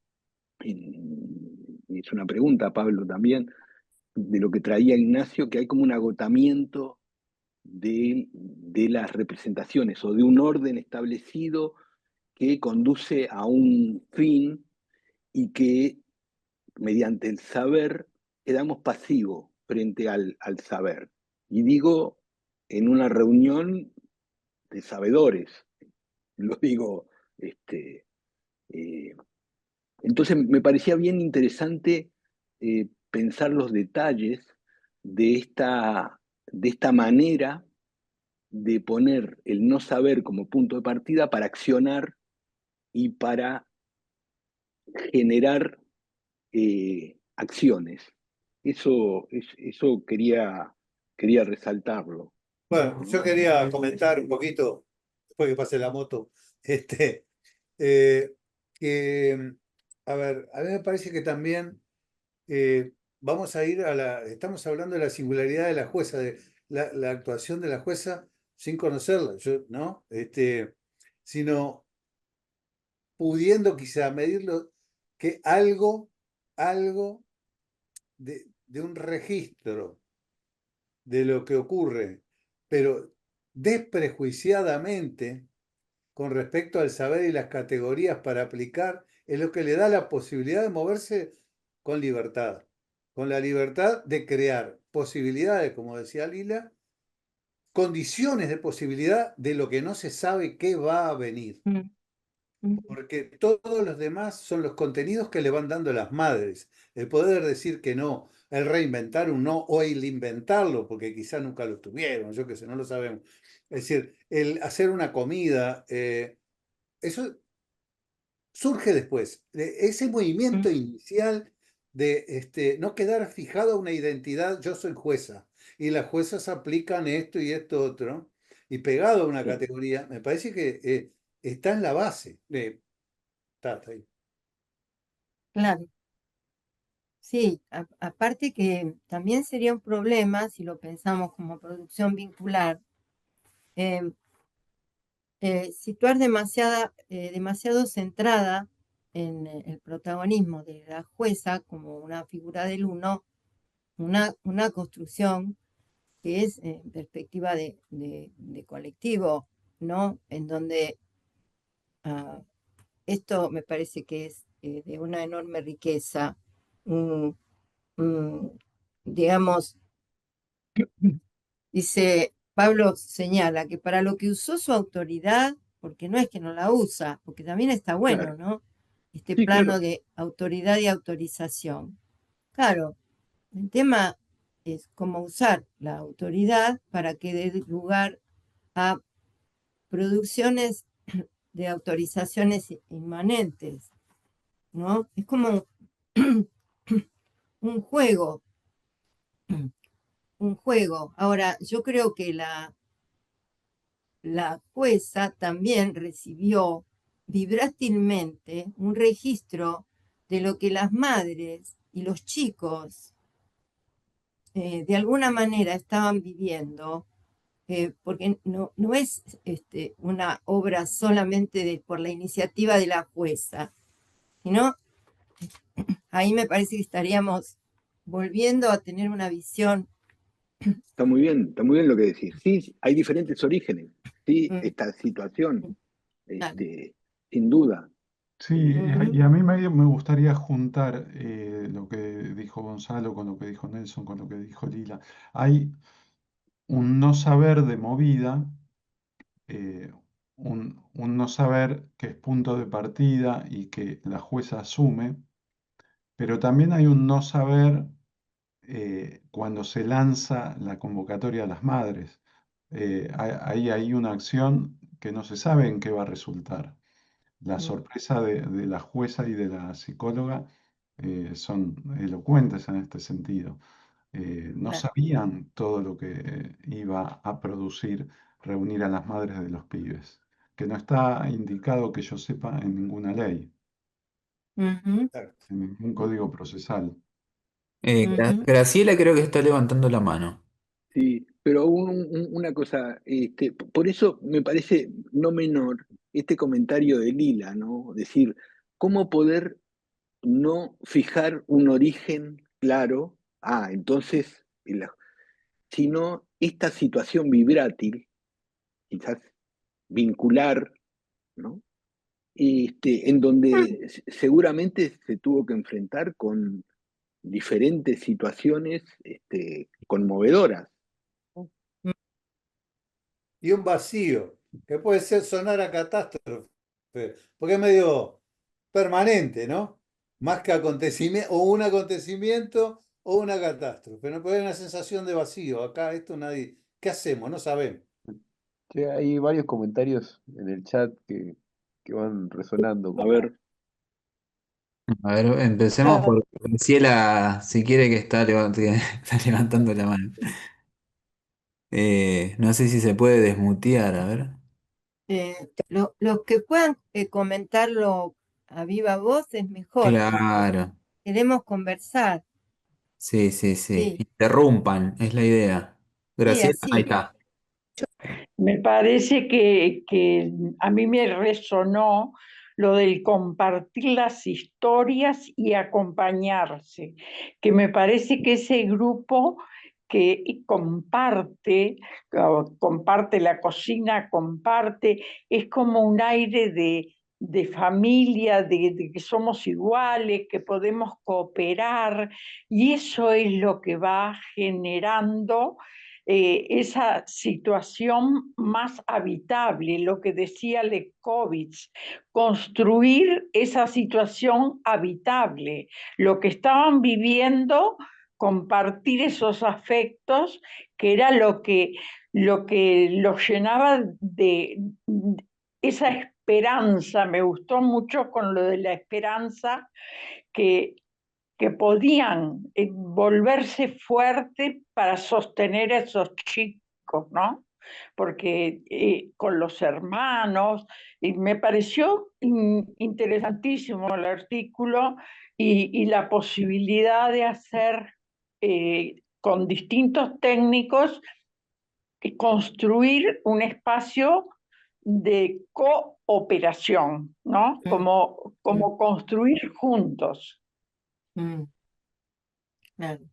y es una pregunta, Pablo, también, de lo que traía Ignacio, que hay como un agotamiento de las representaciones o de un orden establecido que conduce a un fin y que mediante el saber quedamos pasivos frente al saber. Y digo, en una reunión de sabedores, lo digo, eh, entonces me parecía bien interesante pensar los detalles de esta manera de poner el no saber como punto de partida para accionar y para generar acciones. Eso quería resaltarlo. Bueno, yo quería comentar un poquito, después que pase la moto, este, eh, que, a ver, a mí me parece que también vamos a ir estamos hablando de la singularidad de la jueza, de la actuación de la jueza sin conocerla, ¿no? Sino pudiendo quizá medirlo, que algo de un registro de lo que ocurre, pero desprejuiciadamente con respecto al saber y las categorías para aplicar, es lo que le da la posibilidad de moverse con libertad, con la libertad de crear posibilidades, como decía Lila, condiciones de posibilidad de lo que no se sabe qué va a venir. Porque todos los demás son los contenidos que le van dando las madres. El poder decir que no, el reinventar un no o el inventarlo, porque quizá nunca lo tuvieron, yo qué sé, no lo sabemos. Es decir, el hacer una comida, eso surge después. Ese movimiento inicial de no quedar fijado a una identidad, yo soy jueza, y las juezas aplican esto y esto otro, y pegado a una Sí. categoría, me parece que está en la base. Está ahí. Claro, sí, aparte que también sería un problema si lo pensamos como producción vincular, em, situar demasiado centrada en el protagonismo de la jueza como una figura del uno, una construcción que es en perspectiva de colectivo, ¿no? En donde ah, esto me parece que es de una enorme riqueza. Mm, mm, digamos, dice, Pablo señala que para lo que usó su autoridad, porque no es que no la usa, porque también está bueno, Claro. ¿no? Este Sí, plano claro. de autoridad y autorización. Claro, el tema es cómo usar la autoridad para que dé lugar a producciones de autorizaciones inmanentes, ¿no? Es como un juego, un juego. Ahora, yo creo que la jueza también recibió vibrátilmente un registro de lo que las madres y los chicos de alguna manera estaban viviendo, porque no es una obra solamente por la iniciativa de la jueza, sino ahí me parece que estaríamos volviendo a tener una visión. Está muy bien lo que decís. Sí, hay diferentes orígenes, sí, Mm, esta situación, claro. sin duda. Sí, Ujú, y a mí me gustaría juntar lo que dijo Gonzalo con lo que dijo Nelson, con lo que dijo Lila. Hay un no saber de movida, eh, un no saber que es punto de partida y que la jueza asume, pero también hay un no saber cuando se lanza la convocatoria a las madres. Ahí hay una acción que no se sabe en qué va a resultar. La mm, sorpresa de la jueza y de la psicóloga son elocuentes en este sentido. No claro. sabían todo lo que iba a producir reunir a las madres de los pibes, que no está indicado que yo sepa en ninguna ley, Ujú, en ningún código procesal. ujú, Graciela creo que está levantando la mano. Sí, pero una cosa, por eso me parece no menor este comentario de Lila, ¿no? Decir, ¿cómo poder no fijar un origen claro, entonces, sino esta situación vibrátil, quizás vincular, ¿no? En donde seguramente se tuvo que enfrentar con diferentes situaciones conmovedoras. Y un vacío, que puede sonar a catástrofe, porque es medio permanente, ¿no? Más que acontecimiento, o un acontecimiento o una catástrofe, ¿no? Pero hay una sensación de vacío. Acá esto nadie. ¿Qué hacemos? No sabemos. Sí, hay varios comentarios en el chat que van resonando A con... ver, A ver, empecemos por Graciela, si quiere que que está levantando la mano. No sé si se puede desmutear, a ver. Los que puedan comentarlo a viva voz es mejor, porque Claro, queremos conversar. sí, sí, sí. Sí, Interrumpan, es la idea. sí, Graciela, ahí así. está. Me parece que a mí me resonó lo del compartir las historias y acompañarse, que me parece que ese grupo que comparte la cocina, comparte, es como un aire de familia, de que somos iguales, que podemos cooperar, y eso es lo que va generando esa situación más habitable, lo que decía Lekovitz, construir esa situación habitable, lo que estaban viviendo, compartir esos afectos, que era lo que los llenaba de esa esperanza. Me gustó mucho con lo de la esperanza, que podían volverse fuertes para sostener a esos chicos, ¿no? Porque con los hermanos, y me pareció interesantísimo el artículo y la posibilidad de hacer con distintos técnicos construir un espacio de cooperación, ¿no? Como construir juntos. Mm, claro.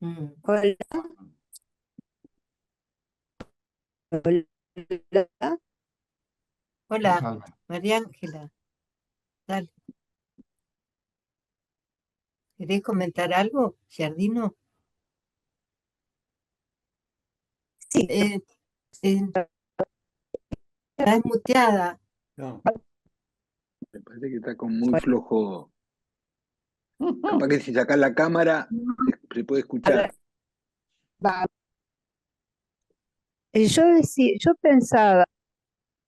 Mm. Hola, hola. Hola, María Ángela. Dale. ¿Querés comentar algo, Giardino? Sí, Eh, estás muteada. No. me parece que está con muy flojo. Capaz que si sacás la cámara se puede escuchar. va. Yo pensaba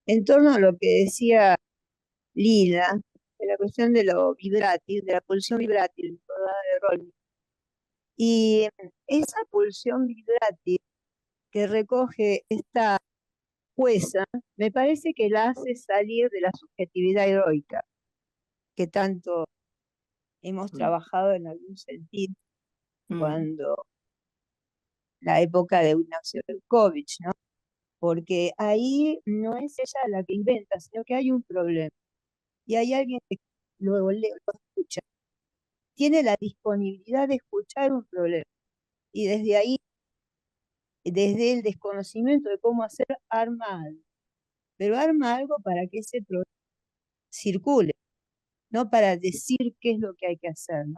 en torno a lo que decía Lila, de la cuestión de lo vibrátil, de la pulsión vibrátil, ¿verdad? De Rolling. Y esa pulsión vibrátil que recoge esta jueza, me parece que la hace salir de la subjetividad heroica, que tanto hemos trabajado en algún sentido cuando la época de Ignacio Belkovich, ¿no? Porque ahí no es ella la que inventa, sino que hay un problema. Y hay alguien que luego lo escucha, tiene la disponibilidad de escuchar un problema. Y desde ahí, desde el desconocimiento de cómo hacer, arma algo. Pero arma algo para que ese problema circule, no para decir qué es lo que hay que hacer, ¿no?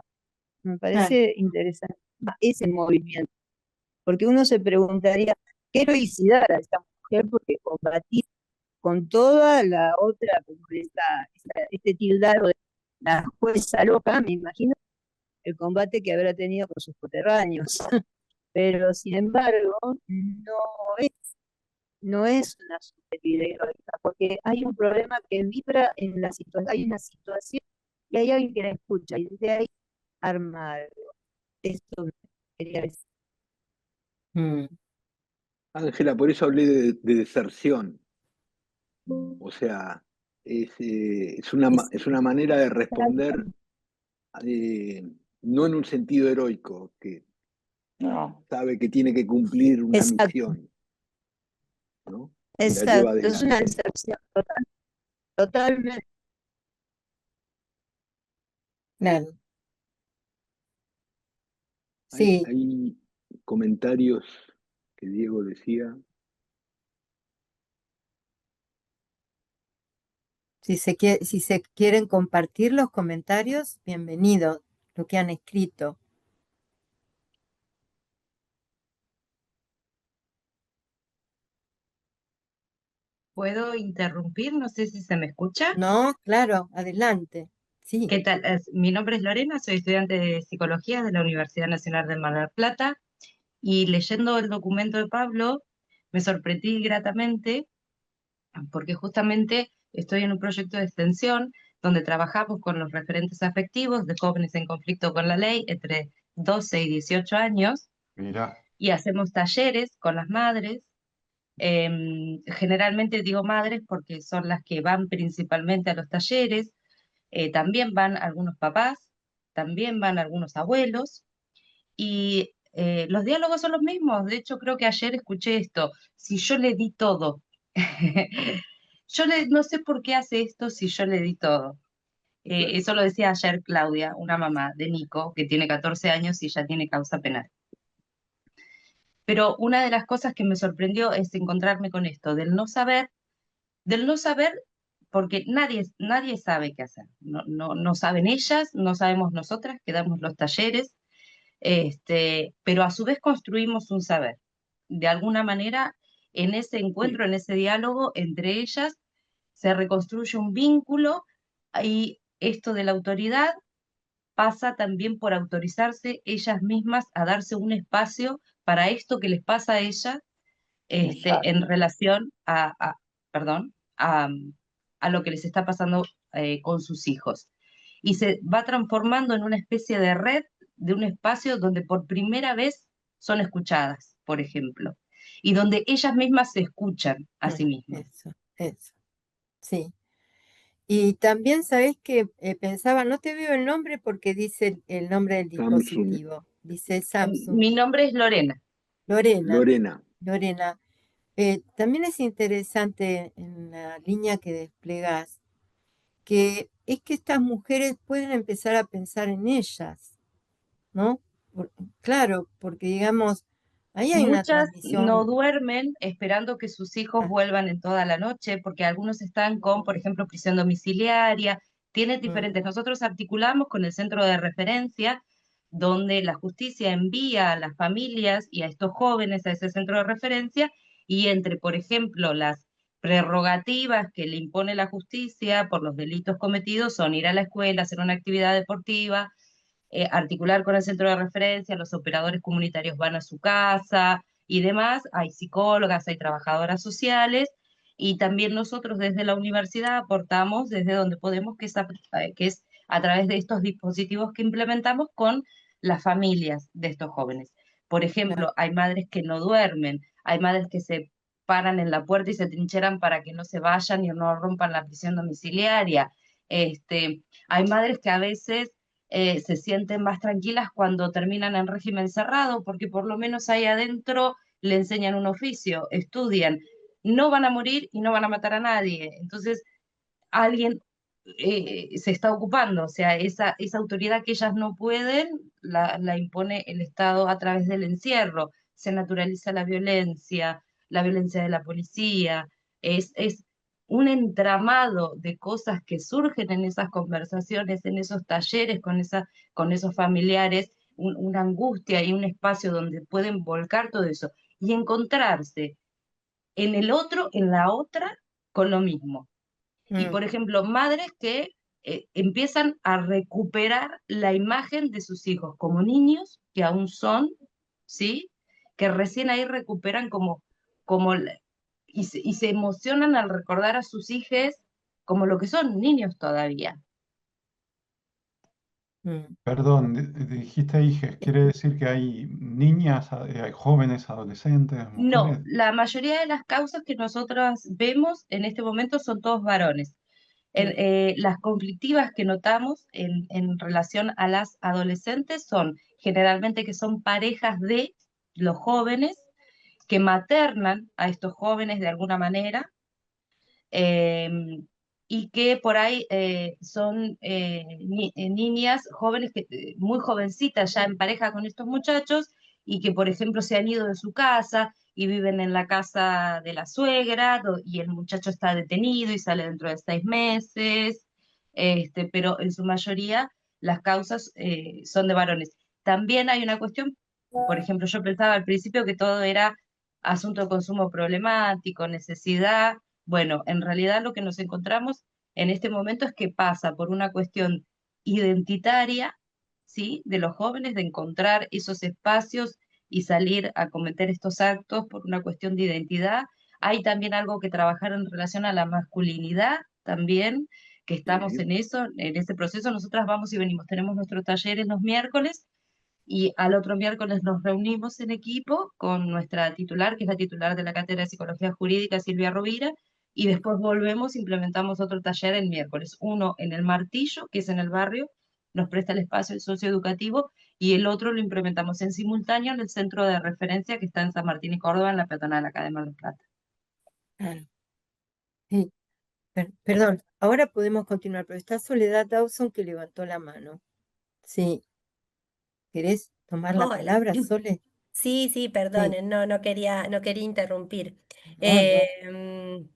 Me parece interesante ese movimiento, porque uno se preguntaría, ¿qué heroicidad a esta mujer? Porque combatir con toda la otra, como este tildado de la jueza loca, me imagino el combate que habrá tenido con sus coterráneos. Pero sin embargo, es, no es una subjetividad heroica, porque hay un problema que vibra en la situación, hay una situación y hay alguien que la escucha, y desde ahí arma algo. Esto quería decir. Ángela, por eso hablé de deserción. O sea, es una manera de responder, no en un sentido heroico, que sabe que tiene que cumplir una misión, ¿no? Y la lleva Exacto, es una adelante. deserción totalmente. Claro, Hay, sí, hay comentarios que Diego decía. si se quieren compartir los comentarios, bienvenido, lo que han escrito. ¿Puedo interrumpir? No sé si se me escucha. No, claro, adelante. Sí, ¿Qué tal? Mi nombre es Lorena, soy estudiante de Psicología de la Universidad Nacional de Mar del Plata y leyendo el documento de Pablo me sorprendí gratamente porque justamente estoy en un proyecto de extensión donde trabajamos con los referentes afectivos de jóvenes en conflicto con la ley entre 12 y 18 años Mira, y hacemos talleres con las madres. Generalmente digo madres porque son las que van principalmente a los talleres, también van algunos papás, también van algunos abuelos, y los diálogos son los mismos. De hecho, creo que ayer escuché esto: si yo le di todo, no sé por qué hace esto si yo le di todo. Claro. Eso lo decía ayer Claudia, una mamá de Nico, que tiene 14 años y ya tiene causa penal. Pero una de las cosas que me sorprendió es encontrarme con esto, del no saber, porque nadie sabe qué hacer. No saben ellas, no sabemos nosotras que damos los talleres, pero a su vez construimos un saber. De alguna manera, en ese Sí, encuentro, en ese diálogo entre ellas, se reconstruye un vínculo y esto de la autoridad pasa también por autorizarse ellas mismas a darse un espacio para esto que les pasa a ellas, exacto. en relación perdón, a lo que les está pasando con sus hijos. Y se va transformando en una especie de red, de un espacio donde por primera vez son escuchadas, por ejemplo, y donde ellas mismas se escuchan a sí mismas. eso, sí. Y también sabes que pensaba, no te veo el nombre porque dice el nombre del Samsung, dispositivo, dice Samsung. Mi nombre es Lorena. Lorena, Lorena. Lorena, también es interesante en la línea que desplegás, que es que estas mujeres pueden empezar a pensar en ellas, ¿no? Claro, porque digamos, ahí hay una Muchas no transmisión. duermen esperando que sus hijos Ah, vuelvan en toda la noche, porque algunos están con, por ejemplo, prisión domiciliaria, tienen mm, diferentes. Nosotros articulamos con el centro de referencia, donde la justicia envía a las familias y a estos jóvenes a ese centro de referencia, y entre, por ejemplo, las prerrogativas que le impone la justicia por los delitos cometidos son ir a la escuela, hacer una actividad deportiva, articular con el centro de referencia, los operadores comunitarios van a su casa y demás, hay psicólogas, hay trabajadoras sociales, y también nosotros desde la universidad aportamos desde donde podemos, que es a través de estos dispositivos que implementamos con las familias de estos jóvenes. Por claro, ejemplo, hay madres que no duermen, hay madres que se paran en la puerta y se trincheran para que no se vayan y no rompan la prisión domiciliaria. Hay madres que a veces se sienten más tranquilas cuando terminan en régimen cerrado, porque por lo menos ahí adentro le enseñan un oficio, estudian, no van a morir y no van a matar a nadie. Entonces, alguien se está ocupando, o sea, esa autoridad que ellas no pueden, la impone el Estado a través del encierro. Se naturaliza la violencia de la policía, es un entramado de cosas que surgen en esas conversaciones, en esos talleres con esos familiares, una angustia y un espacio donde pueden volcar todo eso y encontrarse en el otro, en la otra, con lo mismo. Y, mm, por ejemplo, madres que empiezan a recuperar la imagen de sus hijos como niños que aún son, ¿sí? Que recién ahí recuperan y se emocionan al recordar a sus hijos como lo que son, niños todavía. mm. perdón, dijiste hijes, ¿quiere decir que hay niñas, hay jóvenes, adolescentes, No, mujeres? la mayoría de las causas que nosotras vemos en este momento son todos varones. Las conflictivas que notamos en relación a las adolescentes son generalmente que son parejas de los jóvenes que maternan a estos jóvenes de alguna manera, eh, y que por ahí son niñas jóvenes, muy jovencitas ya en pareja con estos muchachos, y que por ejemplo se han ido de su casa y viven en la casa de la suegra, y el muchacho está detenido y sale dentro de 6 meses, pero en su mayoría las causas son de varones. También hay una cuestión, por ejemplo, yo pensaba al principio que todo era asunto de consumo problemático, necesidad. Bueno, en realidad lo que nos encontramos en este momento es que pasa por una cuestión identitaria, ¿sí? De los jóvenes, de encontrar esos espacios y salir a cometer estos actos por una cuestión de identidad. Hay también algo que trabajar en relación a la masculinidad también, que estamos Sí. en eso, en ese proceso. Nosotras vamos y venimos, tenemos nuestros talleres los miércoles y al otro miércoles nos reunimos en equipo con nuestra titular, que es la titular de la Cátedra de Psicología Jurídica, Silvia Rovira, y después volvemos, implementamos otro taller el miércoles. Uno en el Martillo, que es en el barrio, nos presta el espacio socioeducativo, y el otro lo implementamos en simultáneo en el centro de referencia que está en San Martín y Córdoba, en la peatonal acá de Mar del Plata. Claro. Sí, perdón, ahora podemos continuar, pero está Soledad Dawson que levantó la mano. Sí, ¿querés tomar la Hola. palabra, Sole? Sí, sí, Sí. perdonen, no quería interrumpir. No, no.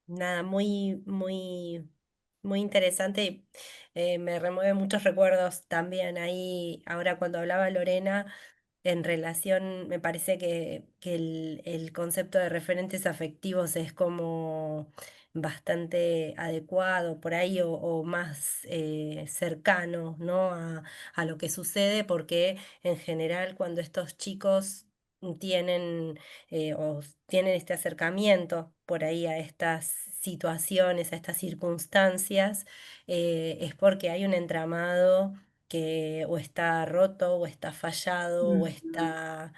Nada, muy interesante. Me remueve muchos recuerdos también ahí, ahora cuando hablaba Lorena, en relación, me parece que el concepto de referentes afectivos es como bastante adecuado por ahí o más cercano, ¿no? A lo que sucede, porque en general cuando estos chicos tienen tienen este acercamiento por ahí a estas situaciones, a estas circunstancias, es porque hay un entramado que o está roto, o está fallado, o está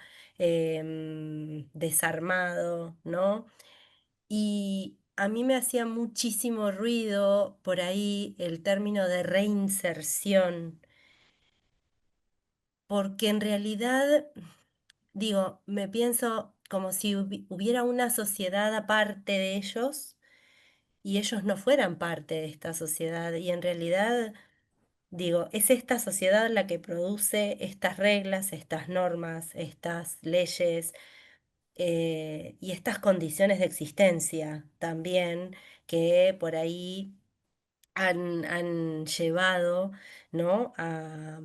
desarmado, ¿no? Y a mí me hacía muchísimo ruido por ahí el término de reinserción, porque en realidad, digo, me pienso como si hubiera una sociedad aparte de ellos y ellos no fueran parte de esta sociedad. Y en realidad, digo, es esta sociedad la que produce estas reglas, estas normas, estas leyes y estas condiciones de existencia también que por ahí han llevado, ¿no? A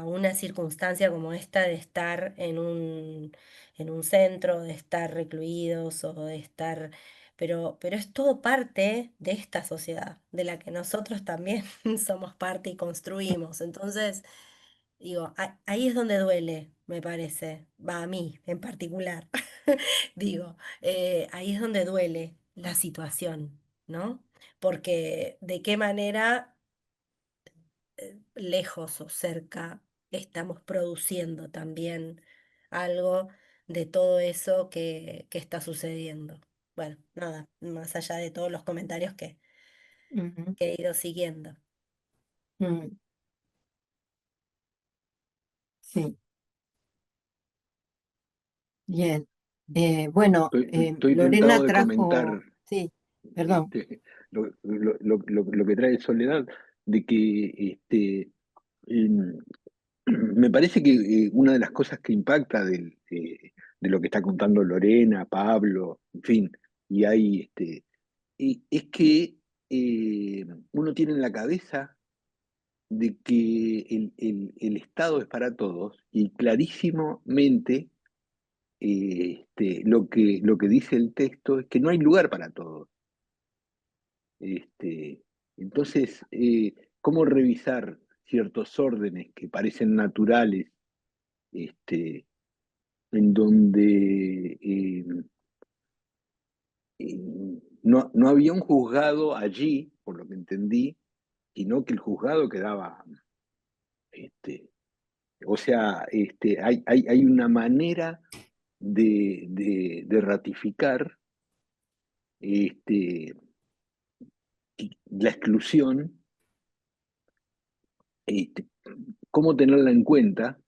una circunstancia como esta de estar en un centro, de estar recluidos o de estar... pero es todo parte de esta sociedad, de la que nosotros también somos parte y construimos. Entonces, digo, ahí es donde duele, me parece, va a mí en particular. Digo, ahí es donde duele la situación, ¿no? Porque de qué manera lejos o cerca estamos produciendo también algo de todo eso que está sucediendo. Bueno, nada, más allá de todos los comentarios Ujú. que he ido siguiendo. Mm, sí, bien. Bueno, Estoy Lorena tentado de comentar trajo, sí, perdón. lo que trae Soledad, de que em, me parece que una de las cosas que impacta de lo que está contando Lorena, Pablo, en fin, y hay es que uno tiene en la cabeza de que el Estado es para todos y clarísimamente lo que dice el texto es que no hay lugar para todos. Este, entonces, ¿cómo revisar ciertos órdenes que parecen naturales, este, en donde no había un juzgado allí, por lo que entendí, sino que el juzgado quedaba, este, o sea, hay una manera de ratificar este, la exclusión, este, cómo tenerla en cuenta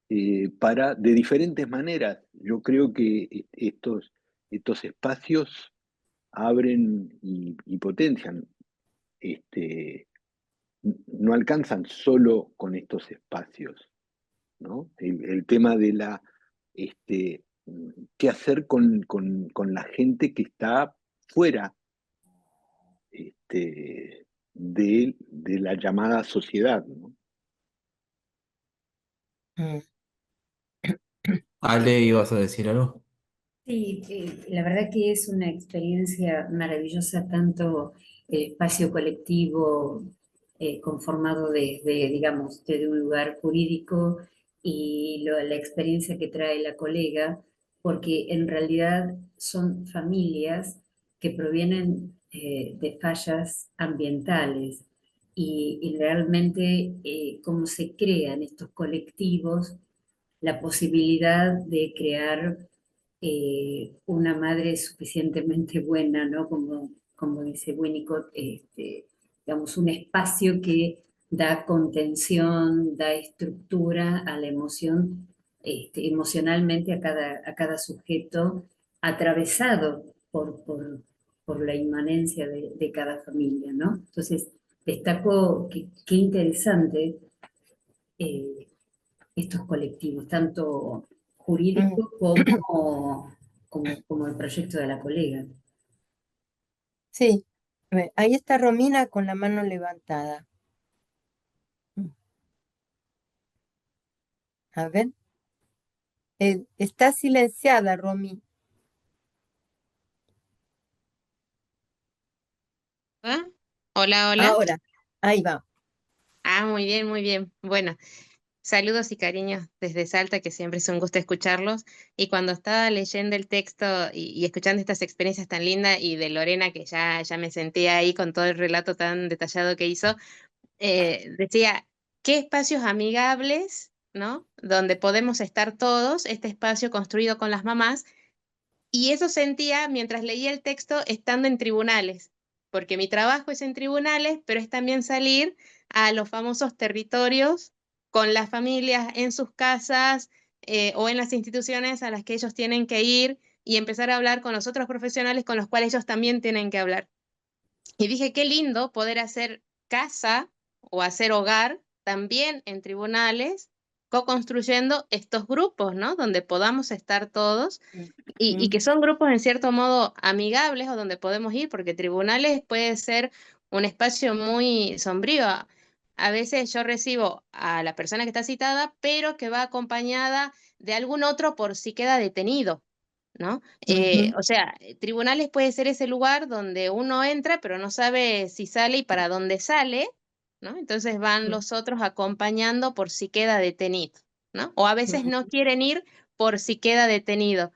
de diferentes maneras. Yo creo que estos espacios abren y potencian. No alcanzan solo con estos espacios, ¿no? El tema de qué hacer con la gente que está fuera de la llamada sociedad, ¿no? Mm. Ale, ¿ibas a decir algo? Sí, la verdad que es una experiencia maravillosa, tanto el espacio colectivo conformado desde, digamos, desde un lugar jurídico y la experiencia que trae la colega, porque en realidad son familias que provienen de fallas ambientales y realmente cómo se crean estos colectivos, la posibilidad de crear una madre suficientemente buena, ¿no? Como dice Winnicott, digamos, un espacio que da contención, da estructura a la emoción, emocionalmente a cada sujeto atravesado por la inmanencia de cada familia, ¿no? Entonces, destaco que qué interesante eh, estos colectivos, tanto Mm. jurídicos como el proyecto de la colega. Sí, ahí está Romina con la mano levantada. Mm. A ver, está silenciada, Romy. ¿Ah? Hola, hola. Ahora, ahí va. Ah, muy bien, muy bien. Bueno, saludos y cariños desde Salta, que siempre es un gusto escucharlos. Y cuando estaba leyendo el texto y escuchando estas experiencias tan lindas y de Lorena, que ya me sentía ahí con todo el relato tan detallado que hizo, decía, ¿qué espacios amigables, ¿no? Donde podemos estar todos, este espacio construido con las mamás. Y eso sentía mientras leía el texto estando en tribunales, porque mi trabajo es en tribunales, pero es también salir a los famosos territorios con las familias en sus casas o en las instituciones a las que ellos tienen que ir y empezar a hablar con los otros profesionales con los cuales ellos también tienen que hablar. Y dije, qué lindo poder hacer casa o hacer hogar también en tribunales, co-construyendo estos grupos, ¿no? Donde podamos estar todos y que son grupos en cierto modo amigables o donde podemos ir, porque tribunales puede ser un espacio muy sombrío. A veces yo recibo a la persona que está citada, pero que va acompañada de algún otro por si queda detenido, ¿no? Ujú, O sea, tribunales puede ser ese lugar donde uno entra, pero no sabe si sale y para dónde sale, ¿no? Entonces van mm, los otros acompañando por si queda detenido, ¿no? O a veces mm, no quieren ir por si queda detenido.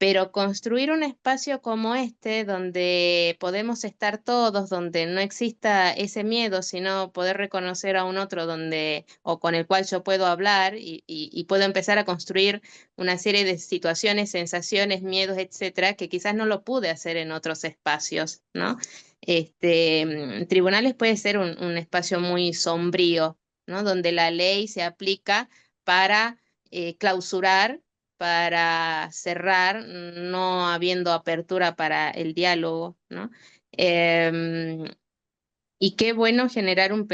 Pero construir un espacio como este, donde podemos estar todos, donde no exista ese miedo, sino poder reconocer a un otro donde, o con el cual yo puedo hablar y puedo empezar a construir una serie de situaciones, sensaciones, miedos, etcétera, que quizás no lo pude hacer en otros espacios, ¿no? Tribunales puede ser un espacio muy sombrío, ¿no? Donde la ley se aplica para clausurar, para cerrar, no habiendo apertura para el diálogo, ¿no? Em, y qué bueno generar un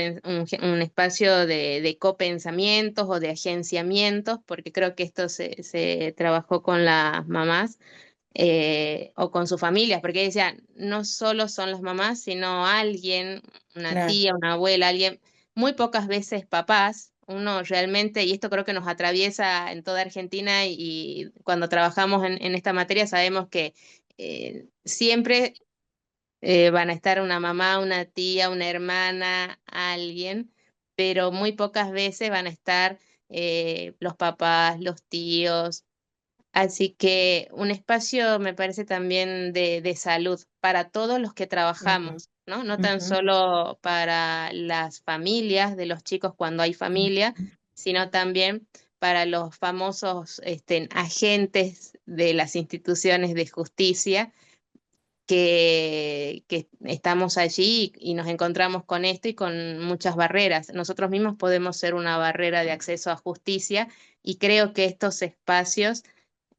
espacio de copensamientos o de agenciamientos, porque creo que esto se trabajó con las mamás o con sus familias, porque decían, no solo son las mamás, sino alguien, una claro. tía, una abuela, alguien, muy pocas veces papás. Uno realmente, y esto creo que nos atraviesa en toda Argentina y cuando trabajamos en esta materia sabemos que siempre van a estar una mamá, una tía, una hermana, alguien, pero muy pocas veces van a estar los papás, los tíos. Así que un espacio me parece también de salud para todos los que Ujú, trabajamos, ¿no? No tan ujú, solo para las familias de los chicos cuando hay familia, sino también para los famosos agentes de las instituciones de justicia que estamos allí y nos encontramos con esto y con muchas barreras. Nosotros mismos podemos ser una barrera de acceso a justicia y creo que estos espacios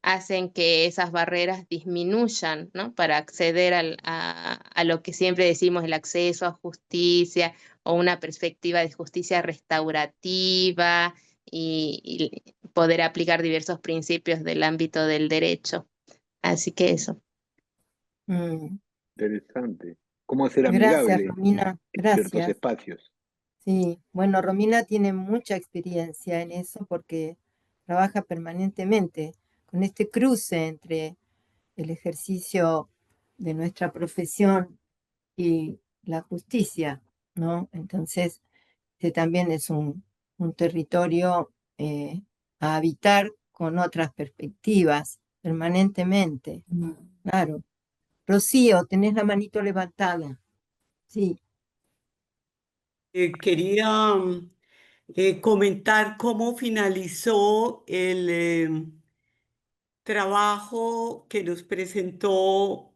hacen que esas barreras disminuyan, ¿no? Para acceder a lo que siempre decimos, el acceso a justicia o una perspectiva de justicia restaurativa y poder aplicar diversos principios del ámbito del derecho. Así que eso. Mm, Interesante. ¿Cómo ser Gracias, amigable Romina, en ciertos gracias. espacios? Sí, bueno, Romina tiene mucha experiencia en eso porque trabaja permanentemente con este cruce entre el ejercicio de nuestra profesión y la justicia, ¿no? Entonces, este también es un territorio a habitar con otras perspectivas permanentemente, claro. Rocío, tenés la manito levantada. Sí. Quería comentar cómo finalizó el trabajo que nos presentó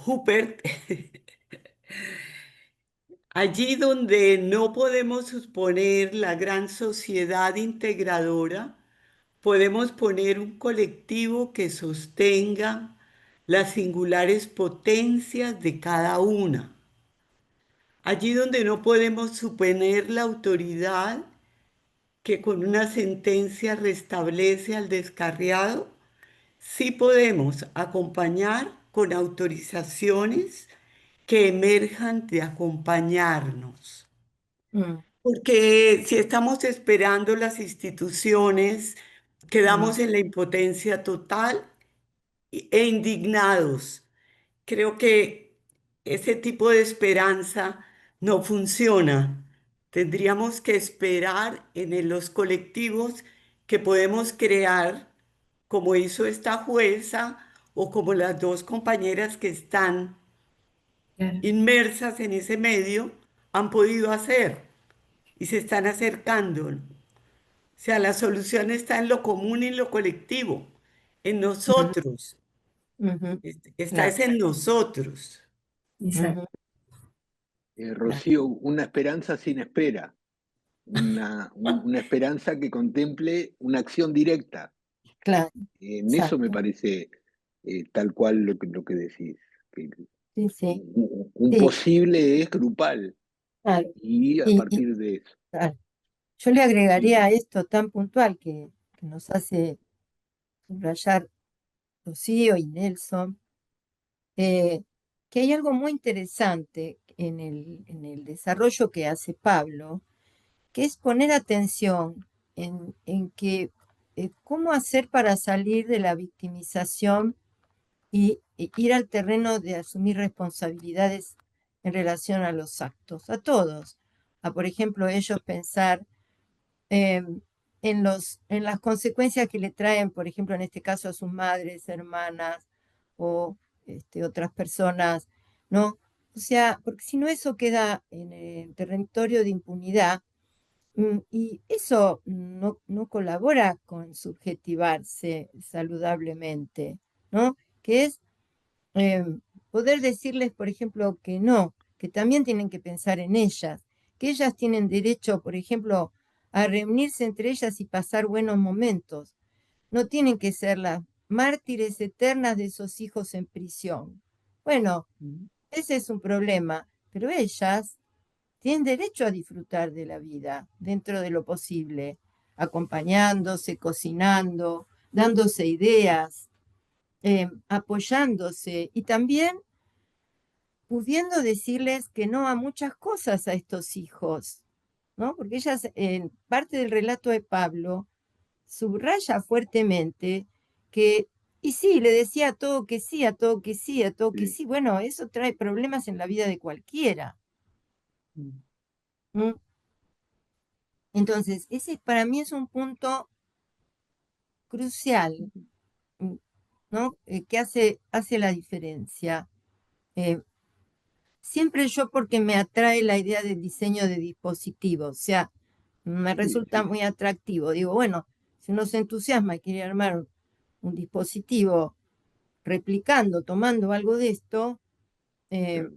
Hubert. Allí donde no podemos suponer la gran sociedad integradora, podemos poner un colectivo que sostenga las singulares potencias de cada una. Allí donde no podemos suponer la autoridad que con una sentencia restablece al descarriado, sí podemos acompañar con autorizaciones que emerjan de acompañarnos. Mm, Porque si estamos esperando las instituciones, mm, quedamos en la impotencia total e indignados. Creo que ese tipo de esperanza no funciona. Tendríamos que esperar en los colectivos que podemos crear, como hizo esta jueza o como las dos compañeras que están Claro. inmersas en ese medio han podido hacer y se están acercando. O sea, la solución está en lo común y en lo colectivo, en ujú, nosotros. ujú, Está claro, es en nosotros. Exacto. ujú, claro, Rocío, una esperanza sin espera, una esperanza que contemple una acción directa. claro, En eso me exacto. parece tal cual lo que decís, que Sí, sí, un sí, posible es grupal claro. y a Y partir de eso. claro, yo le agregaría Y, a esto tan puntual que nos hace subrayar Rocío y Nelson, eh, que hay algo muy interesante en el desarrollo que hace Pablo, que es poner atención en que cómo hacer para salir de la victimización y ir al terreno de asumir responsabilidades en relación a los actos, a todos. A, por ejemplo, ellos pensar eh, en las consecuencias que le traen, por ejemplo, en este caso a sus madres, hermanas o otras personas, ¿no? O sea, porque si no eso queda en el territorio de impunidad y eso no colabora con subjetivarse saludablemente, ¿no? Que es eh, poder decirles, por ejemplo, que no, que también tienen que pensar en ellas, que ellas tienen derecho, por ejemplo, a reunirse entre ellas y pasar buenos momentos. No tienen que ser las mártires eternas de esos hijos en prisión. Bueno, ese es un problema, pero ellas tienen derecho a disfrutar de la vida dentro de lo posible, acompañándose, cocinando, dándose ideas, apoyándose y también pudiendo decirles que no a muchas cosas a estos hijos, ¿no? Porque ellas, en parte del relato de Pablo, subraya fuertemente que, y sí, le decía a todo que sí, a todo que sí, a todo que sí, sí. Bueno, eso trae problemas en la vida de cualquiera. ¿Mm? Entonces, ese para mí es un punto crucial, mm, ¿no? Que hace la diferencia. Eh, Siempre yo porque me atrae la idea del diseño de dispositivos, o sea, me sí, resulta sí, muy atractivo. Digo, bueno, si uno se entusiasma y quiere armar un dispositivo replicando, tomando algo de esto, eh,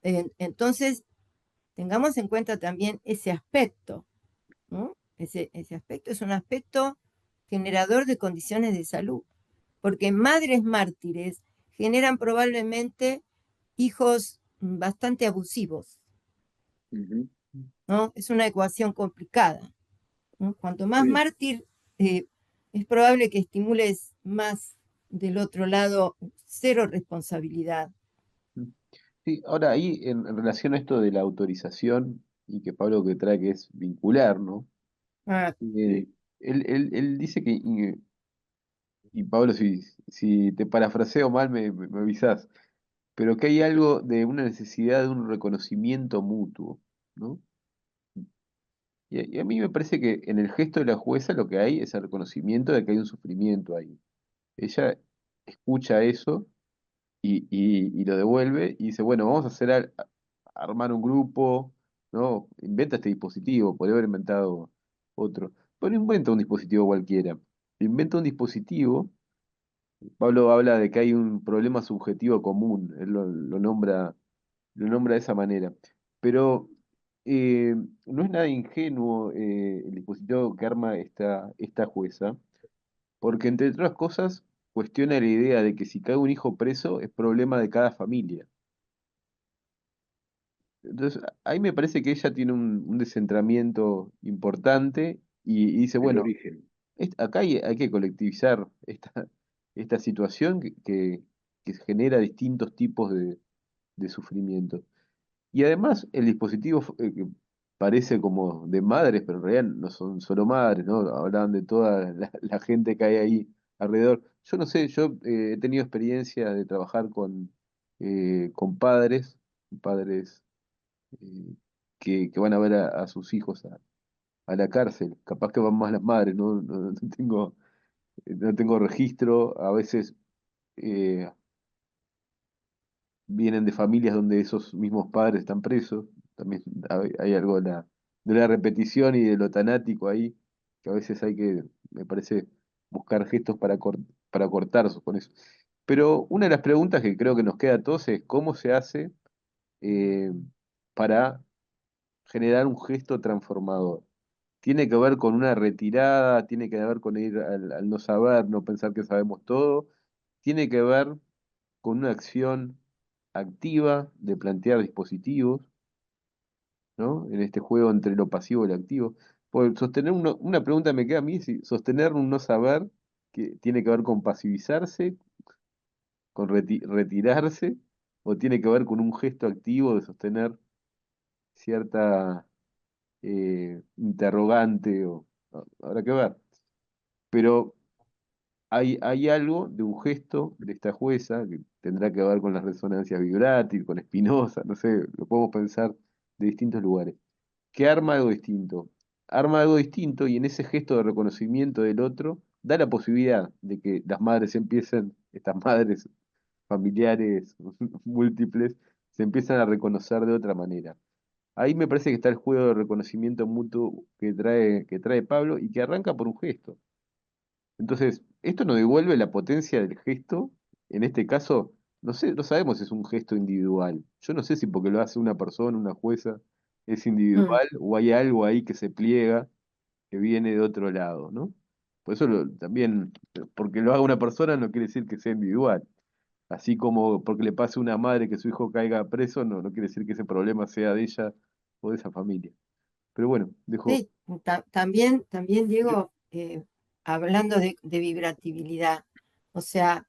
claro. entonces tengamos en cuenta también ese aspecto, ¿no? Ese aspecto es un aspecto generador de condiciones de salud, porque madres mártires generan probablemente hijos bastante abusivos, ¿no? Es una ecuación complicada, ¿no? Cuanto más Sí. mártir, es probable que estimules más del otro lado, cero responsabilidad. Sí, ahora ahí en relación a esto de la autorización y que Pablo que trae que es vincular, ¿no? Ah, Él dice que, y Pablo, si te parafraseo mal me avisás, pero que hay algo de una necesidad de un reconocimiento mutuo, ¿no? Y a mí me parece que en el gesto de la jueza lo que hay es el reconocimiento de que hay un sufrimiento ahí. Ella escucha eso y lo devuelve y dice, bueno, vamos a hacer armar un grupo, ¿no? Inventa este dispositivo, podría haber inventado otro. Pero no inventa un dispositivo cualquiera. Inventa un dispositivo. Pablo habla de que hay un problema subjetivo común, él lo nombra de esa manera. Pero eh, no es nada ingenuo el dispositivo que arma esta jueza, porque entre otras cosas cuestiona la idea de que si cae un hijo preso es problema de cada familia. Entonces, ahí me parece que ella tiene un descentramiento importante y dice, El bueno, origen. acá hay que colectivizar esta situación que genera distintos tipos de sufrimiento. Y además el dispositivo que parece como de madres, pero en realidad no son solo madres, ¿no? Hablaban de toda la gente que hay ahí alrededor. Yo no sé, yo he tenido experiencia de trabajar con padres que van a ver a sus hijos a la cárcel. Capaz que van más las madres, ¿no? No tengo registro. A veces eh, vienen de familias donde esos mismos padres están presos. También hay algo de la repetición y de lo tanático ahí, que a veces hay que, me parece, buscar gestos para cortar con eso. Pero una de las preguntas que creo que nos queda a todos es cómo se hace eh, para generar un gesto transformador. Tiene que ver con una retirada, tiene que ver con ir al no saber, no pensar que sabemos todo, tiene que ver con una acción activa de plantear dispositivos, ¿no? En este juego entre lo pasivo y lo activo. Porque una pregunta me queda a mí, si sostener un no saber, que tiene que ver con pasivizarse, con retirarse, o tiene que ver con un gesto activo de sostener cierta interrogante, habrá que ver. Pero hay algo de un gesto de esta jueza que tendrá que ver con las resonancias vibrátiles, con Spinoza, no sé, lo podemos pensar de distintos lugares, que arma algo distinto. Arma algo distinto y en ese gesto de reconocimiento del otro da la posibilidad de que las madres empiecen, estas madres familiares múltiples, se empiezan a reconocer de otra manera. Ahí me parece que está el juego de reconocimiento mutuo que trae Pablo y que arranca por un gesto. Entonces, esto nos devuelve la potencia del gesto. En este caso, no sé, no sabemos si es un gesto individual. Yo no sé si porque lo hace una persona, una jueza, es individual o hay algo ahí que se pliega, que viene de otro lado, ¿no? Por eso también, porque lo haga una persona no quiere decir que sea individual. Así como porque le pase a una madre que su hijo caiga preso, no quiere decir que ese problema sea de ella o de esa familia. Pero bueno, dejo. Sí, también Diego, hablando de vibratibilidad, o sea,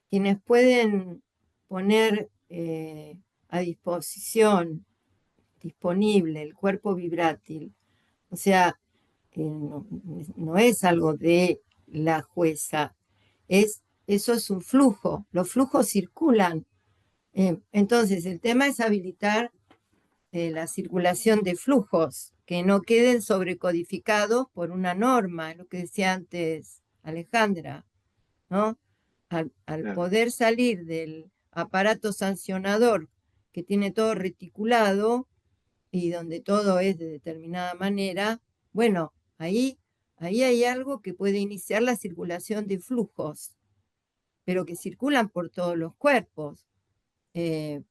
quienes pueden poner a disposición, disponible el cuerpo vibrátil, o sea, no es algo de la jueza, eso es un flujo, los flujos circulan. Entonces, el tema es habilitar la circulación de flujos que no queden sobrecodificados por una norma, lo que decía antes Alejandra, ¿no? Al Claro. poder salir del aparato sancionador que tiene todo reticulado y donde todo es de determinada manera, bueno, ahí hay algo que puede iniciar la circulación de flujos, pero que circulan por todos los cuerpos. Eh,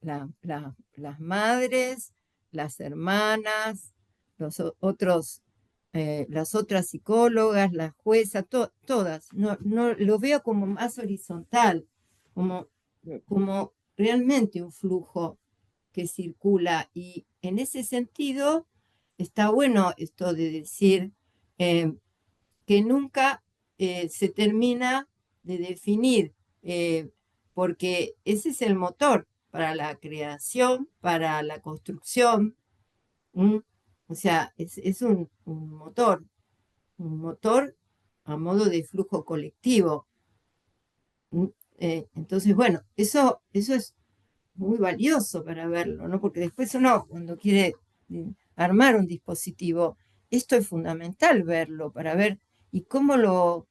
las madres, las hermanas, los otros las otras psicólogas, las juezas, todas. No, no, lo veo como más horizontal, como, como realmente un flujo que circula. Y en ese sentido está bueno esto de decir que nunca se termina de definir, porque ese es el motor para la creación, para la construcción. ¿Mm? O sea, es un motor a modo de flujo colectivo. ¿Mm? Entonces, bueno, eso es muy valioso para verlo, ¿no? Porque después uno, cuando quiere armar un dispositivo, esto es fundamental verlo para ver y cómo lo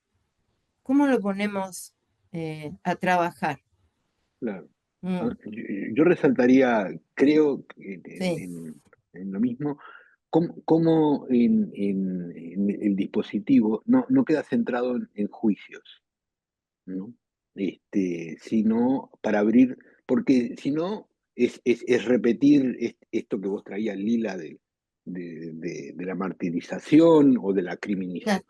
ponemos a trabajar. Claro. A Mm, ver, yo resaltaría, creo, sí, en lo mismo, cómo en el dispositivo no queda centrado en juicios, ¿no? Sino para abrir, porque si no, es repetir esto que vos traías, Lila, de la martirización o de la criminalización,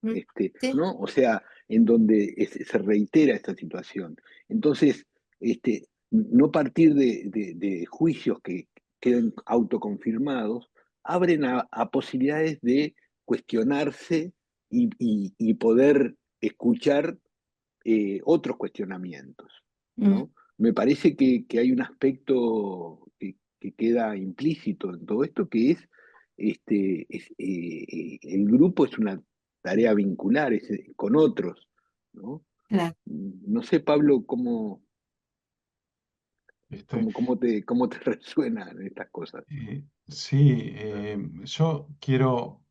claro, mm, sí, ¿no? O sea, en donde se reitera esta situación. Entonces, no partir de juicios que queden autoconfirmados, abren a posibilidades de cuestionarse y poder escuchar otros cuestionamientos, mm, ¿no? Me parece que hay un aspecto que queda implícito en todo esto, que el grupo es una tarea vincular con otros, ¿no? claro. No sé, Pablo, Este, cómo te resuenan estas cosas. sí, yo quiero,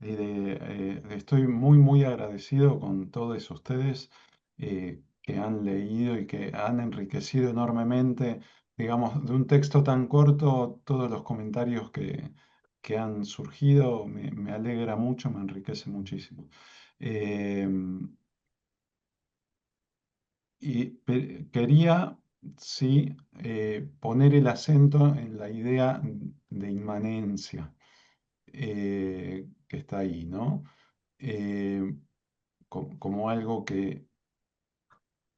estoy muy, muy agradecido con todos ustedes que han leído y que han enriquecido enormemente, digamos, de un texto tan corto, todos los comentarios que han surgido, me alegra mucho, me enriquece muchísimo. Eh, Quería, sí, poner el acento en la idea de inmanencia que está ahí, ¿no? Eh, Como algo que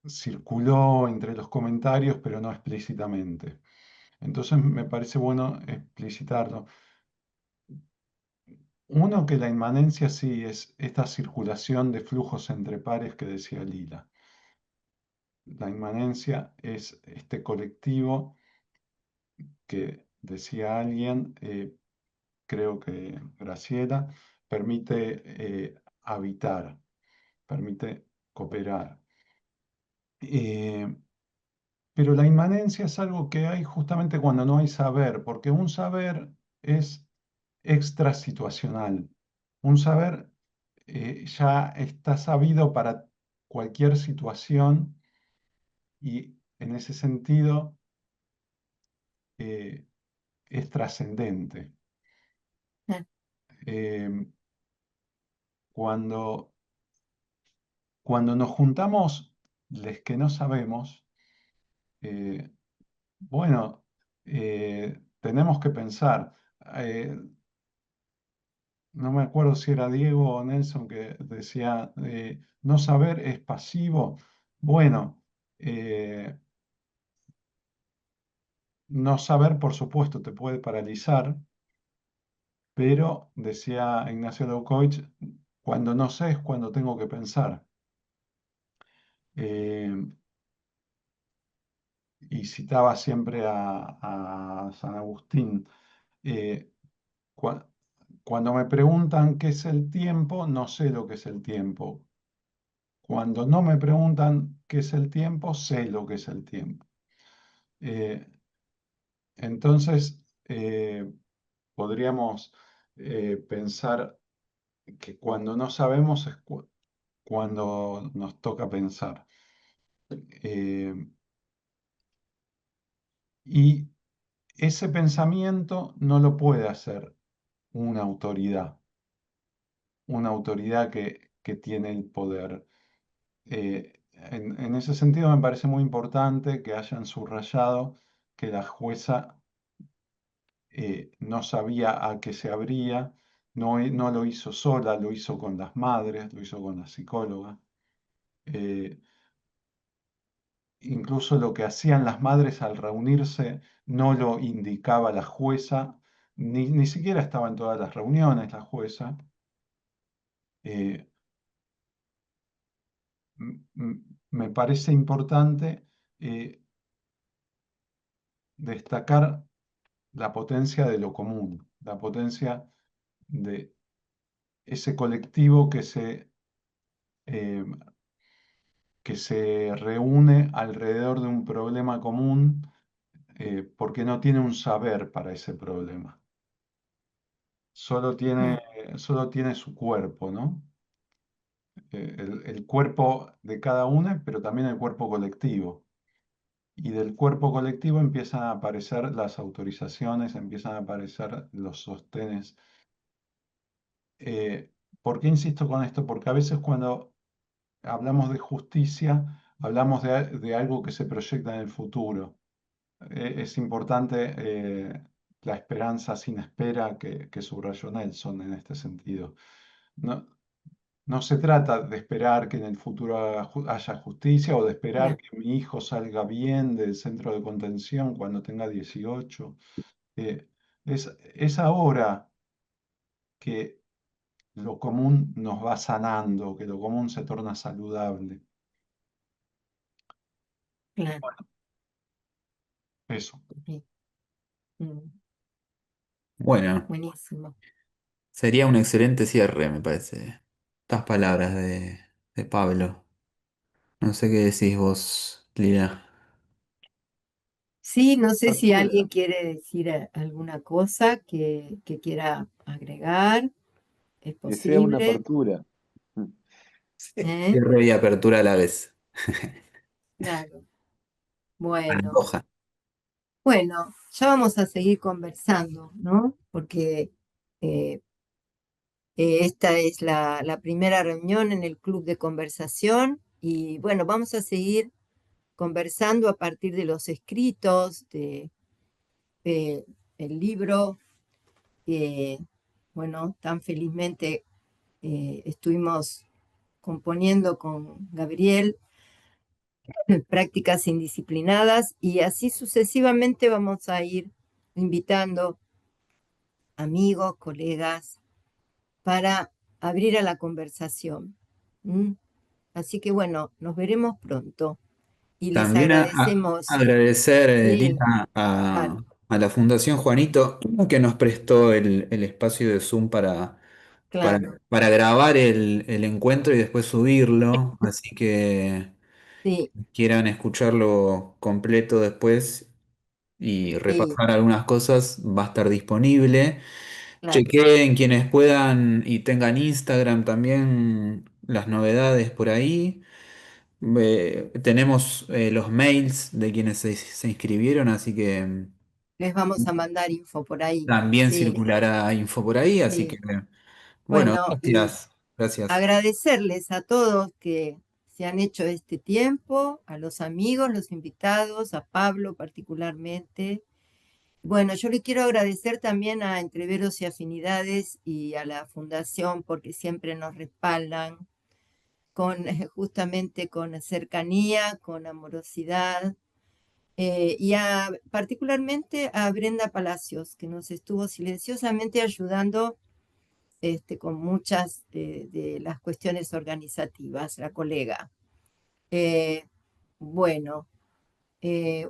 circuló entre los comentarios, pero no explícitamente. Entonces me parece bueno explicitarlo. Uno, que la inmanencia sí es esta circulación de flujos entre pares que decía Lila. La inmanencia es este colectivo que decía alguien, creo que Graciela, permite habitar, permite cooperar. Eh, pero la inmanencia es algo que hay justamente cuando no hay saber, porque un saber es extrasituacional. Un saber ya está sabido para cualquier situación y en ese sentido eh, es trascendente. Ah, Eh, cuando, cuando nos juntamos les que no sabemos, eh, bueno, tenemos que pensar. eh, no me acuerdo si era Diego o Nelson que decía, no saber es pasivo. Bueno, eh, no saber, por supuesto, te puede paralizar, pero decía Ignacio Leucovich, cuando no sé es cuando tengo que pensar. Eh, y citaba siempre a San Agustín. eh, cua- Cuando me preguntan qué es el tiempo, no sé lo que es el tiempo. Cuando no me preguntan qué es el tiempo, sé lo que es el tiempo. Eh, entonces, podríamos pensar que cuando no sabemos es cuando nos toca pensar. Eh, y ese pensamiento no lo puede hacer una autoridad que tiene el poder. En ese sentido me parece muy importante que hayan subrayado que la jueza no sabía a qué se abría, no lo hizo sola, lo hizo con las madres, lo hizo con la psicóloga. Eh, Incluso lo que hacían las madres al reunirse no lo indicaba la jueza, ni siquiera estaba en todas las reuniones la jueza. Eh, Me parece importante destacar la potencia de lo común, la potencia de ese colectivo eh, que se reúne alrededor de un problema común porque no tiene un saber para ese problema. Solo Mm, solo tiene su cuerpo, ¿no? El cuerpo de cada uno, pero también el cuerpo colectivo. Y del cuerpo colectivo empiezan a aparecer las autorizaciones, empiezan a aparecer los sostenes. Eh, ¿Por qué insisto con esto? Porque a veces cuando hablamos de justicia, hablamos de algo que se proyecta en el futuro. Es importante la esperanza sin espera que subrayó Nelson en este sentido. No, no se trata de esperar que en el futuro haya justicia o de esperar claro, que mi hijo salga bien del centro de contención cuando tenga 18. Eh, es ahora que lo común nos va sanando, que lo común se torna saludable. claro. Eso. Sí. Mm, Bueno, buenísimo. sería un excelente cierre, me parece. Estas palabras de Pablo. No sé qué decís vos, Lina. Sí, no sé si Apertura. alguien quiere decir alguna cosa que quiera agregar. Es Que sea una posible. apertura. Sí. ¿Eh? Cierre y apertura a la vez. Claro. Bueno, Paradoja. bueno, ya vamos a seguir conversando, ¿no? Porque eh, esta es la primera reunión en el club de conversación y bueno, vamos a seguir conversando a partir de los escritos, de el libro que, bueno, tan felizmente estuvimos componiendo con Gabriel, prácticas indisciplinadas, y así sucesivamente vamos a ir invitando amigos, colegas, para abrir a la conversación. ¿Mm? Así que bueno, nos veremos pronto y les También agradecemos. agradecer, Sí, Lina, vale, a la Fundación Juanito que nos prestó el espacio de Zoom para, claro, para grabar el encuentro y después subirlo. Así que sí, quieran escucharlo completo después y sí, repasar algunas cosas, va a estar disponible. claro. Chequeen quienes puedan y tengan Instagram también las novedades por ahí. Tenemos los mails de quienes se inscribieron, así que Les vamos a mandar info por ahí. también Sí, circulará info por ahí, así que sí. bueno, Bueno, y gracias, gracias. agradecerles a todos que se han hecho este tiempo, a los amigos, los invitados, a Pablo particularmente. Bueno, yo le quiero agradecer también a Entreveros y Afinidades y a la Fundación porque siempre nos respaldan con justamente con cercanía, con amorosidad, y particularmente a Brenda Palacios, que nos estuvo silenciosamente ayudando con muchas de las cuestiones organizativas, la colega. Eh, bueno,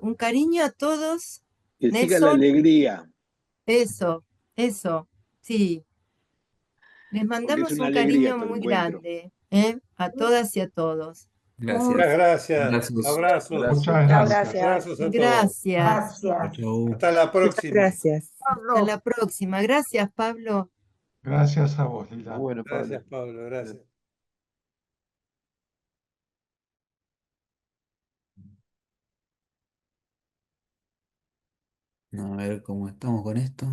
un cariño a todos. Que siga la Nelson, alegría, eso, sí. Les porque es mandamos una un alegría cariño estos muy encuentros. grande, a todas y a todos. Muchas Gracias. gracias. Abrazos. Abrazos. Gracias. Muchas gracias. Gracias. Abrazos a todos. Gracias. Chau, chau. Hasta la Muchas próxima. gracias. Hasta la próxima. Gracias, Pablo. Gracias a vos, Muy Lila. bueno, Pablo. Gracias, Pablo. Gracias. A ver cómo estamos con esto.